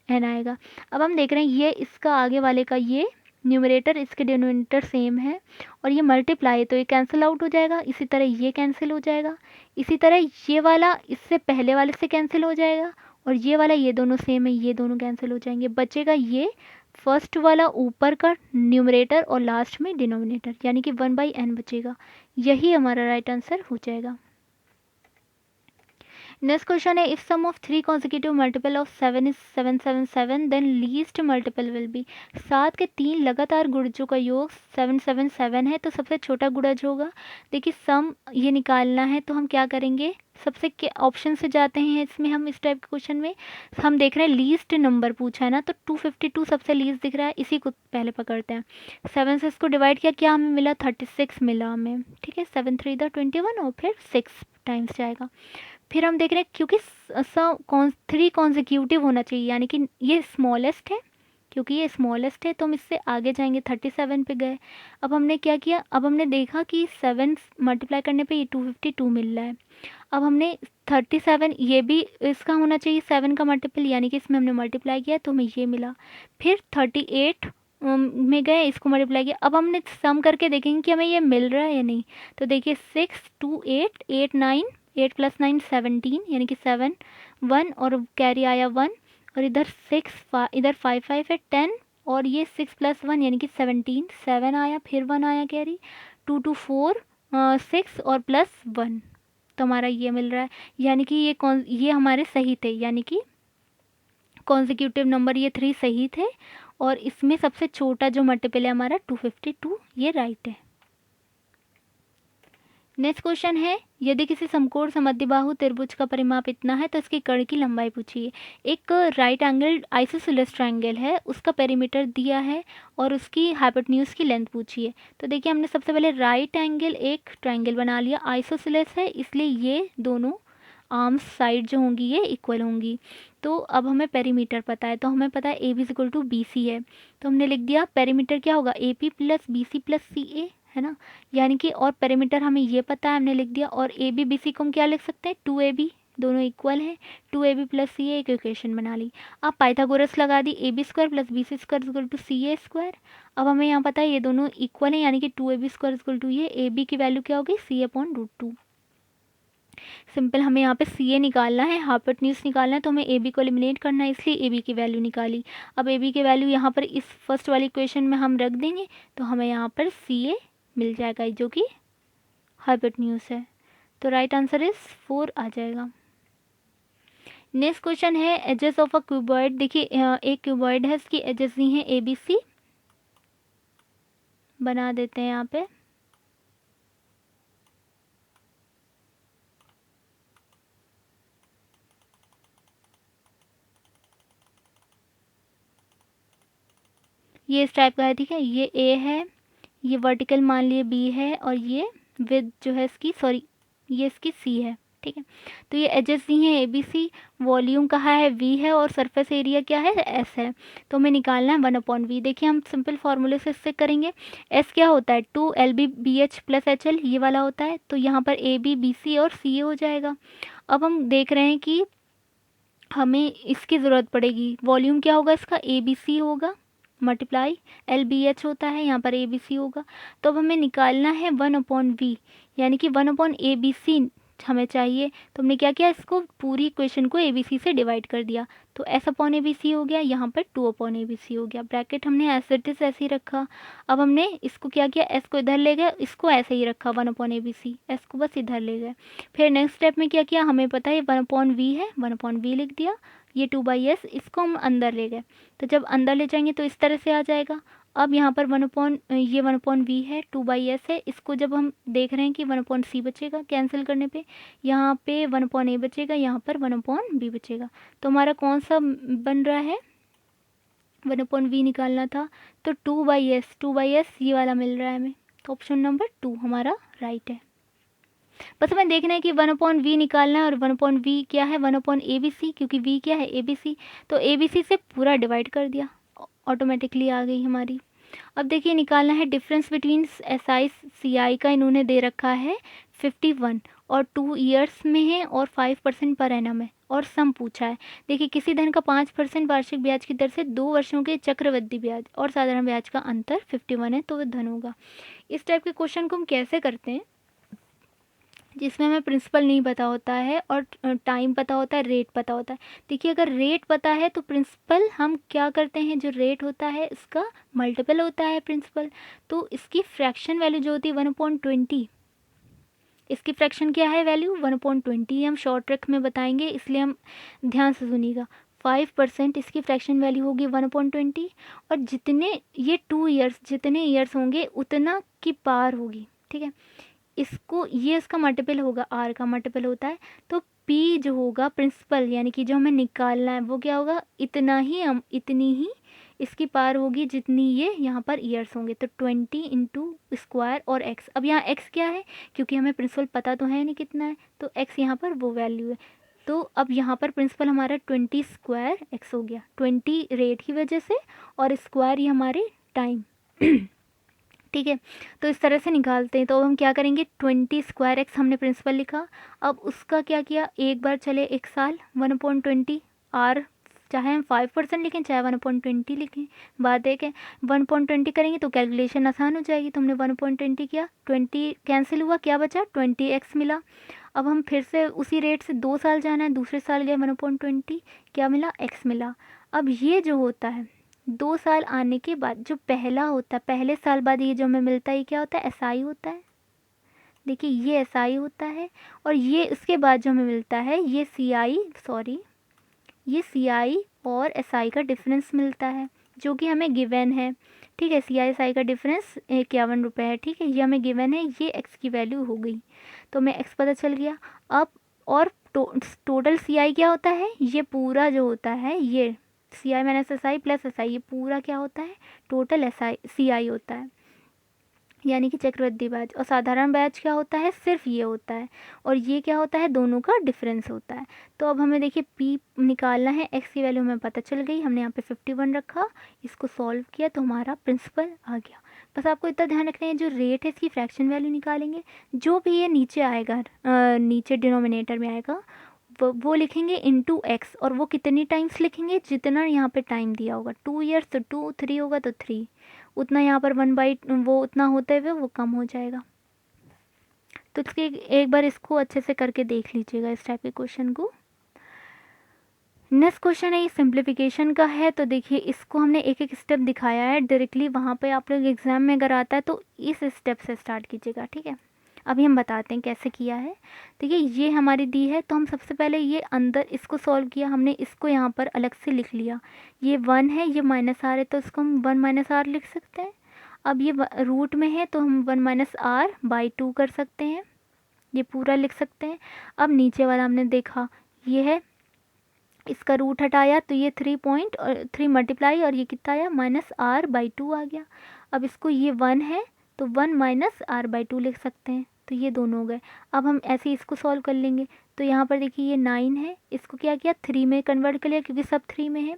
n आएगा। अब हम देख रहे हैं ये इसका आगे वाले का ये न्यूमरेटर इसके डिनोमिनेटर सेम है, और ये मल्टीप्लाई है तो ये कैंसिल आउट हो जाएगा, इसी तरह ये कैंसिल हो जाएगा, इसी तरह ये वाला इससे पहले वाले से कैंसिल हो जाएगा, और ये वाला ये दोनों सेम है, ये दोनों कैंसिल हो जाएंगे, बचेगा ये फर्स्ट वाला ऊपर का न्यूमरेटर और लास्ट में डिनोमिनेटर, यानी कि 1/n बचेगा। यही हमारा राइट आंसर हो जाएगा। नेक्स्ट क्वेश्चन है, if sum of 3 consecutive multiple of 7 is 777 then least multiple will be. 7 के 3 लगातार गुणजों का योग 777 है, तो सबसे छोटा गुणज होगा। देखिए सम ये निकालना है, तो हम क्या करेंगे, सबसे ऑप्शन से जाते हैं इसमें, हम इस टाइप के क्वेश्चन में हम देख रहे हैं लीस्ट नंबर पूछा है ना, तो 252 सबसे लीस्ट दिख रहा है, इसी को पहले पकड़ते हैं। 7 से इसको डिवाइड किया, क्या हमें मिला, 36 मिला हमें, ठीक है, 7 3 21 और फिर 6 टाइम्स जाएगा। फिर हम देख रहे हैं क्योंकि 3 कॉन्जिक्यूटिव होना चाहिए, यानी कि ये स्मॉलेस्ट है, क्योंकि ये स्मॉलेस्ट है तो हम इससे आगे जाएंगे, 37 पे गए। अब हमने क्या किया, अब हमने देखा कि 7 मल्टीप्लाई करने पे ये 252 मिल रहा है। अब हमने 37 ये भी इसका होना चाहिए 7 का मल्टीपल, यानी कि इसमें हमने मल्टीप्लाई किया तो हमें ये मिला। फिर 38 में गए, इसको मल्टीप्लाई किया। अब हमने सम करके देखेंगे कि हमें ये मिल रहा है या नहीं। तो देखिए 6 2 8 8 9 8 प्लस 9 17, यानी कि 7 1 और कैरी आया 1, और इधर 6 इधर 5 5 है 10, और ये 6 प्लस 1 यानी कि 17 7 आया, फिर 1 आया कैरी, 2 2 4 6 और प्लस 1, तो हमारा ये मिल रहा है। यानी कि ये हमारे सही थे, यानी कि कॉन्जिक्यूटिव नंबर ये 3 सही थे, और इसमें सबसे छोटा जो मल्टीपल है हमारा 252, ये राइट है। नेक्स्ट क्वेश्चन है, यदि किसी समकोण समद्विबाहु त्रिभुज का परिमाप इतना है तो इसकी कर्ण की लंबाई पूछिए। एक राइट एंगल आइसोसेलेस ट्रायंगल है, उसका पेरीमीटर दिया है और उसकी हाइपोटेन्यूज की लेंथ पूछिए। तो देखिए हमने सबसे पहले राइट एंगल एक ट्रायंगल बना लिया, आइसोसेलेस है इसलिए ये दोनों आर्म्स साइड जो होंगी ये इक्वल होंगी। तो अब हमें पेरीमीटर पता है, तो हमें पता है A B equal to B C है, तो हमने लिख दिया पेरीमीटर क्या होगा, A P plus B C plus C A, है ना, यानी कि और पेरीमीटर हमें ये पता है, हमने लिख दिया। और ए बी बी सी को हम क्या लिख सकते हैं, 2AB दोनों इक्वल हैं, 2ab प्लस सी ए एक इक्वेशन बना ली। अब पाइथागोरस लगा दी, A B square plus B C square equal to C A square. अब हमें यहाँ पता है ये दोनों इक्वल हैं, यानी कि 2ab स्क्वायर इक्वल टू ये ए बी की वैल्यू क्या होगी, सी अपॉन रूट टू। सिंपल हमें यहाँ पे सी ए निकालना है, हाइपोटेन्यूज निकालना है, तो हमें ए बी को एलिमिनेट करना है, इसलिए ए बी की वैल्यू निकाली। अब ए बी की वैल्यू यहाँ पर इस फर्स्ट वाली इक्वेशन में हम रख देंगे, तो हमें यहाँ पर सी ए मिल जाएगा जो कि हाइपोटेन्यूज है। तो राइट आंसर इज 4 आ जाएगा। नेक्स्ट क्वेश्चन है एजेस ऑफ अ क्यूबॉइड। देखिए एक क्यूबॉइड है, इसकी एजेस दी हैं ए बी सी, बना देते हैं यहाँ पे। ये इस टाइप का है, ठीक है, ये ए है, ये वर्टिकल मान लिए बी है, और ये विद जो है इसकी, सॉरी ये इसकी सी है, ठीक है। तो ये एजेस दी हैं ए बी सी, वॉल्यूम कहा है वी है, और सरफेस एरिया क्या है, एस है। तो हमें निकालना है 1/v। देखिए हम सिंपल फार्मूले से इससे करेंगे। एस क्या होता है, 2 LB BH प्लस HL, ये वाला होता है। तो यहाँ पर ए बी बी सी और सी ए हो जाएगा। अब हम देख रहे हैं कि हमें इसकी ज़रूरत पड़ेगी, वॉल्यूम क्या होगा इसका, ए बी सी होगा मल्टीप्लाई LBH होता है, यहाँ पर ABC होगा। तो अब हमें निकालना है 1/v, यानी कि 1/ABC हमें चाहिए। तो हमने क्या किया, इसको पूरी इक्वेशन को ABC से डिवाइड कर दिया, तो S/ABC हो गया, यहाँ पर 2/ABC हो गया। ब्रैकेट हमने एज इट इज ऐसे ही रखा। अब हमने इसको क्या किया, S को इधर ले गए, इसको ऐसे ही रखा 1/ABC, S को बस इधर ले गए। फिर नेक्स्ट स्टेप में क्या किया, हमें पता है 1/v है, 1/v लिख दिया। ये 2/s, इसको हम अंदर ले गए, तो जब अंदर ले जाएंगे तो इस तरह से आ जाएगा। अब यहाँ पर ये 1/v है, 2/s है, इसको जब हम देख रहे हैं कि 1/c बचेगा कैंसिल करने पे, यहाँ पे 1/a बचेगा, यहाँ पर 1/b बचेगा। तो हमारा कौन सा बन रहा है, 1/v निकालना था, तो 2/s ये वाला मिल रहा है हमें। तो ऑप्शन नंबर 2 हमारा राइट है। बस हमें देखना है कि 1/v निकालना है, और 1/v क्या है, 1/abc, क्योंकि v क्या है, abc। तो abc से पूरा डिवाइड कर दिया, ऑटोमेटिकली आ गई हमारी। अब देखिए निकालना है डिफरेंस बिटवीन SI CI का, इन्होंने दे रखा है 51, और 2 ईयर्स में है, और 5% पर एनम है, और सम पूछा है। देखिए किसी धन का 5% वार्षिक ब्याज की दर से 2 वर्षों के चक्रवृद्धि ब्याज और साधारण ब्याज का अंतर 51 है, तो वह धन होगा। इस टाइप के क्वेश्चन को हम कैसे करते हैं, जिसमें हमें प्रिंसिपल नहीं पता होता है, और टाइम पता होता है, रेट पता होता है। देखिए अगर रेट पता है तो प्रिंसिपल हम क्या करते हैं, जो रेट होता है इसका मल्टीपल होता है प्रिंसिपल। तो इसकी फ्रैक्शन वैल्यू जो होती है 1/20, इसकी फ्रैक्शन क्या है वैल्यू 1/20, हम शॉर्ट ट्रिक में बताएंगे, इसलिए हम ध्यान से सुनिएगा। 5% इसकी फ्रैक्शन वैल्यू होगी 1/20, और जितने ये 2 ईयर्स, जितने ईयर्स होंगे उतना की पार होगी, ठीक है। इसको ये इसका मल्टीपल होगा, आर का मल्टीपल होता है। तो पी जो होगा प्रिंसिपल, यानी कि जो हमें निकालना है वो क्या होगा, इतना ही, हम इतनी ही इसकी पार होगी जितनी ये यहाँ पर ईयर्स होंगे। तो 20 इंटू स्क्वायर और एक्स। अब यहाँ एक्स क्या है, क्योंकि हमें प्रिंसिपल पता तो है नहीं कितना है, तो एक्स यहाँ पर वो वैल्यू है। तो अब यहाँ पर प्रिंसिपल हमारा 20 स्क्वायर एक्स हो गया, 20 रेट की वजह से, और स्क्वायर ये हमारे टाइम ठीक है। तो इस तरह से निकालते हैं। तो अब हम क्या करेंगे, 20 स्क्वायर एक्स हमने प्रिंसिपल लिखा। अब उसका क्या किया, एक बार चले 1 साल 1/20 आर, चाहे हम 5% लिखें चाहे 1/20 लिखें, बात एक है। 1/20 करेंगे तो कैलकुलेशन आसान हो जाएगी। तो हमने 1/20 किया, 20 कैंसिल हुआ, क्या बचा 20x मिला। अब हम फिर से उसी रेट से 2 साल जाना है, दूसरे साल गए 1/20, क्या मिला, x मिला। अब ये जो होता है 2 साल आने के बाद जो पहला होता है, पहले साल बाद ये जो हमें मिलता है, ये क्या होता है, SI होता है। देखिए ये SI होता है, और ये इसके बाद जो हमें मिलता है ये ये CI और SI का डिफरेंस मिलता है, जो कि हमें गिवन है, ठीक है। CI SI का डिफरेंस 51 रुपये है, ठीक है, ये हमें गिवन है, ये x की वैल्यू हो गई, तो हमें x पता चल गया। अब और टोटल CI क्या होता है, ये पूरा जो होता है, ये CI minus SI plus SI, ये पूरा क्या होता है, टोटल CI होता है, यानी कि चक्रवृद्धि ब्याज। और साधारण ब्याज क्या होता है, सिर्फ ये होता है, और ये क्या होता है, दोनों का डिफरेंस होता है। तो अब हमें देखिए P निकालना है, x की वैल्यू हमें पता चल गई, हमने यहाँ पे 51 रखा, इसको सॉल्व किया तो हमारा प्रिंसिपल आ गया। बस आपको इतना ध्यान रखना है, जो रेट है इसकी फ्रैक्शन वैल्यू निकालेंगे, जो भी ये नीचे आएगा, नीचे डिनोमिनेटर में आएगा, वो लिखेंगे इनटू एक्स, और वो कितनी टाइम्स लिखेंगे जितना यहाँ पे टाइम दिया होगा। 2 ईयर्स तो 2, 3 होगा तो 3, उतना यहाँ पर 1 बाई वो उतना होते हुए वो कम हो जाएगा। तो इसके एक बार इसको अच्छे से करके देख लीजिएगा इस टाइप के क्वेश्चन को। नेक्स्ट क्वेश्चन है, ये सिंप्लीफिकेशन का है। तो देखिए इसको हमने एक एक स्टेप दिखाया है डायरेक्टली, वहाँ पे आप लोग एग्जाम में अगर आता है तो इस स्टेप से स्टार्ट कीजिएगा, ठीक है। अभी हम बताते हैं कैसे किया है। देखिए ये हमारी दी है, तो हम सबसे पहले ये अंदर इसको सॉल्व किया हमने, इसको यहाँ पर अलग से लिख लिया। ये 1 है, ये माइनस आर है, तो इसको हम 1 माइनस आर लिख सकते हैं। अब ये रूट में है तो हम 1 माइनस आर बाई 2 कर सकते हैं, ये पूरा लिख सकते हैं। अब नीचे वाला हमने देखा ये है, इसका रूट हटाया तो ये 3 मल्टीप्लाई और ये कितना आया माइनस आर बाई 2 आ गया। अब इसको ये 1 है तो 1 माइनस आर बाई 2 लिख सकते हैं, तो ये दोनों हो गए। अब हम ऐसे ही इसको सॉल्व कर लेंगे। तो यहाँ पर देखिए ये 9 है, इसको क्या किया 3 में कन्वर्ट कर लिया क्योंकि सब 3 में है।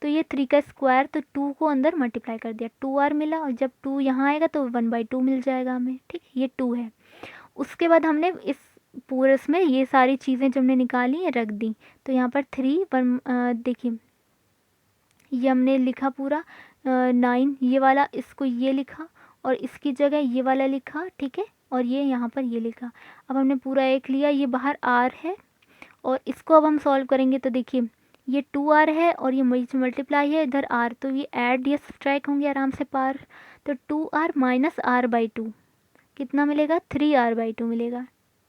तो ये 3 का स्क्वायर, तो 2 को अंदर मल्टीप्लाई कर दिया, 2r मिला, और जब 2 यहाँ आएगा तो 1/2 मिल जाएगा हमें, ठीक। ये 2 है। उसके बाद हमने इस पूरे इसमें ये सारी चीज़ें जब हमने निकाली रख दी, तो यहाँ पर 3 देखिए ये हमने लिखा पूरा 9 ये वाला, इसको ये लिखा और इसकी जगह ये वाला लिखा, ठीक है, और ये यहाँ पर ये लिखा। अब हमने पूरा एक लिया, ये बाहर r है, और इसको अब हम सॉल्व करेंगे। तो देखिए ये 2r है और ये मल्टीप्लाई है इधर r, तो ये ऐड या सब्ट्रैक्ट होंगे आराम से पार। तो 2r माइनस आर बाई 2 कितना मिलेगा 3r बाई 2 मिलेगा।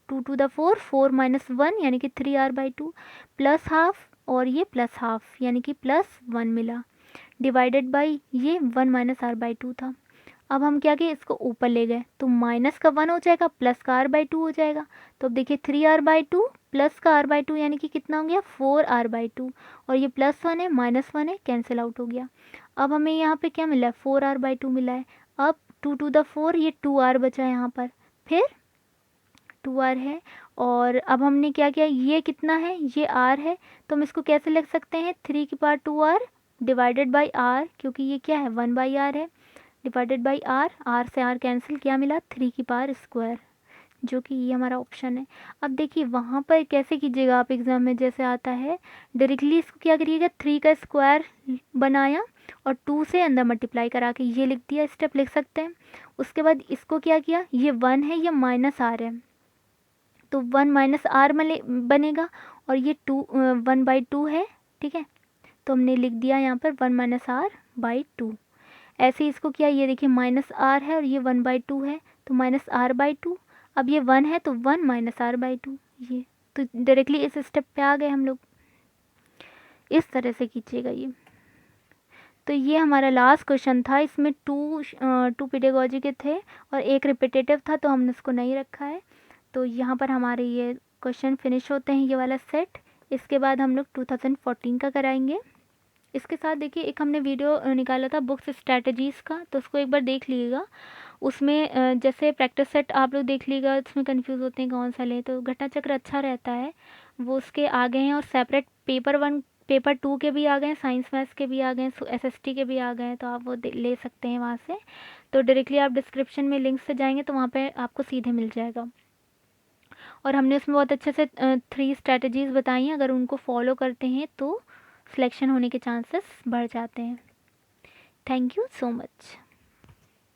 2 टू द 4, 4 माइनस 1 यानी कि 3r बाई 2 प्लस हाफ, और ये प्लस हाफ यानी कि प्लस 1 मिला, डिवाइडेड बाई ये 1 माइनस आर बाई 2 था। अब हम क्या किए इसको ऊपर ले गए, तो माइनस का 1 हो जाएगा, प्लस का r बाई 2 हो जाएगा। तो अब देखिए 3r बाई 2 प्लस का r बाई 2 यानी कि कितना हो गया 4r बाई 2, और ये प्लस 1 है माइनस 1 है, कैंसिल आउट हो गया। अब हमें यहाँ पे क्या मिला है 4r बाई 2 मिला है। अब 2 टू द 4 ये 2r बचा है यहाँ पर, फिर 2r है, और अब हमने क्या किया ये कितना है ये r है, तो हम इसको कैसे लिख सकते हैं 3 की power 2r divided by r, क्योंकि ये क्या है 1 बाई r है, डिवाइडेड बाई r से r कैंसिल, क्या मिला 3 की पावर स्क्वायर, जो कि ये हमारा ऑप्शन है। अब देखिए वहाँ पर कैसे कीजिएगा आप एग्ज़ाम में जैसे आता है, डायरेक्टली इसको क्या करिएगा 3 का स्क्वायर बनाया और 2 से अंदर मल्टीप्लाई करा के ये लिख दिया, स्टेप लिख सकते हैं। उसके बाद इसको क्या किया, ये 1 है ये माइनस r है, तो 1 माइनस आर बनेगा, और ये 1/2 है, ठीक है, तो हमने लिख दिया यहाँ पर 1 माइनस आर बाई 2। ऐसे ही इसको किया, ये देखिए माइनस आर है और ये 1/2 है, तो माइनस आर बाई 2। अब ये 1 है तो 1 माइनस आर बाई 2, ये तो डायरेक्टली इस स्टेप पे आ गए हम लोग। इस तरह से कीजिएगा ये। तो ये हमारा लास्ट क्वेश्चन था, इसमें टू पेडागोजी के थे और एक रिपीटेटिव था, तो हमने इसको नहीं रखा है। तो यहाँ पर हमारे ये क्वेश्चन फिनिश होते हैं, ये वाला सेट। इसके बाद हम लोग 2014 का कराएंगे। इसके साथ देखिए एक हमने वीडियो निकाला था बुक्स स्ट्रैटेजीज़ का, तो उसको एक बार देख लीजिएगा। उसमें जैसे प्रैक्टिस सेट आप लोग देख लीजिएगा, उसमें कंफ्यूज होते हैं कौन सा लें, तो घटना चक्र अच्छा रहता है, वो उसके आगे हैं। और सेपरेट पेपर 1 पेपर 2 के भी आ गए हैं, साइंस मैथ्स के भी आ गए हैं, SST के भी आ गए हैं, तो आप वो ले सकते हैं वहाँ से। तो डायरेक्टली आप डिस्क्रिप्शन में लिंक से जाएंगे तो वहाँ पे आपको सीधे मिल जाएगा। और हमने उसमें बहुत अच्छे से 3 स्ट्रैटेजीज़ बताई हैं, अगर उनको फॉलो करते हैं तो सिलेक्शन होने के चांसेस बढ़ जाते हैं। Thank you so much.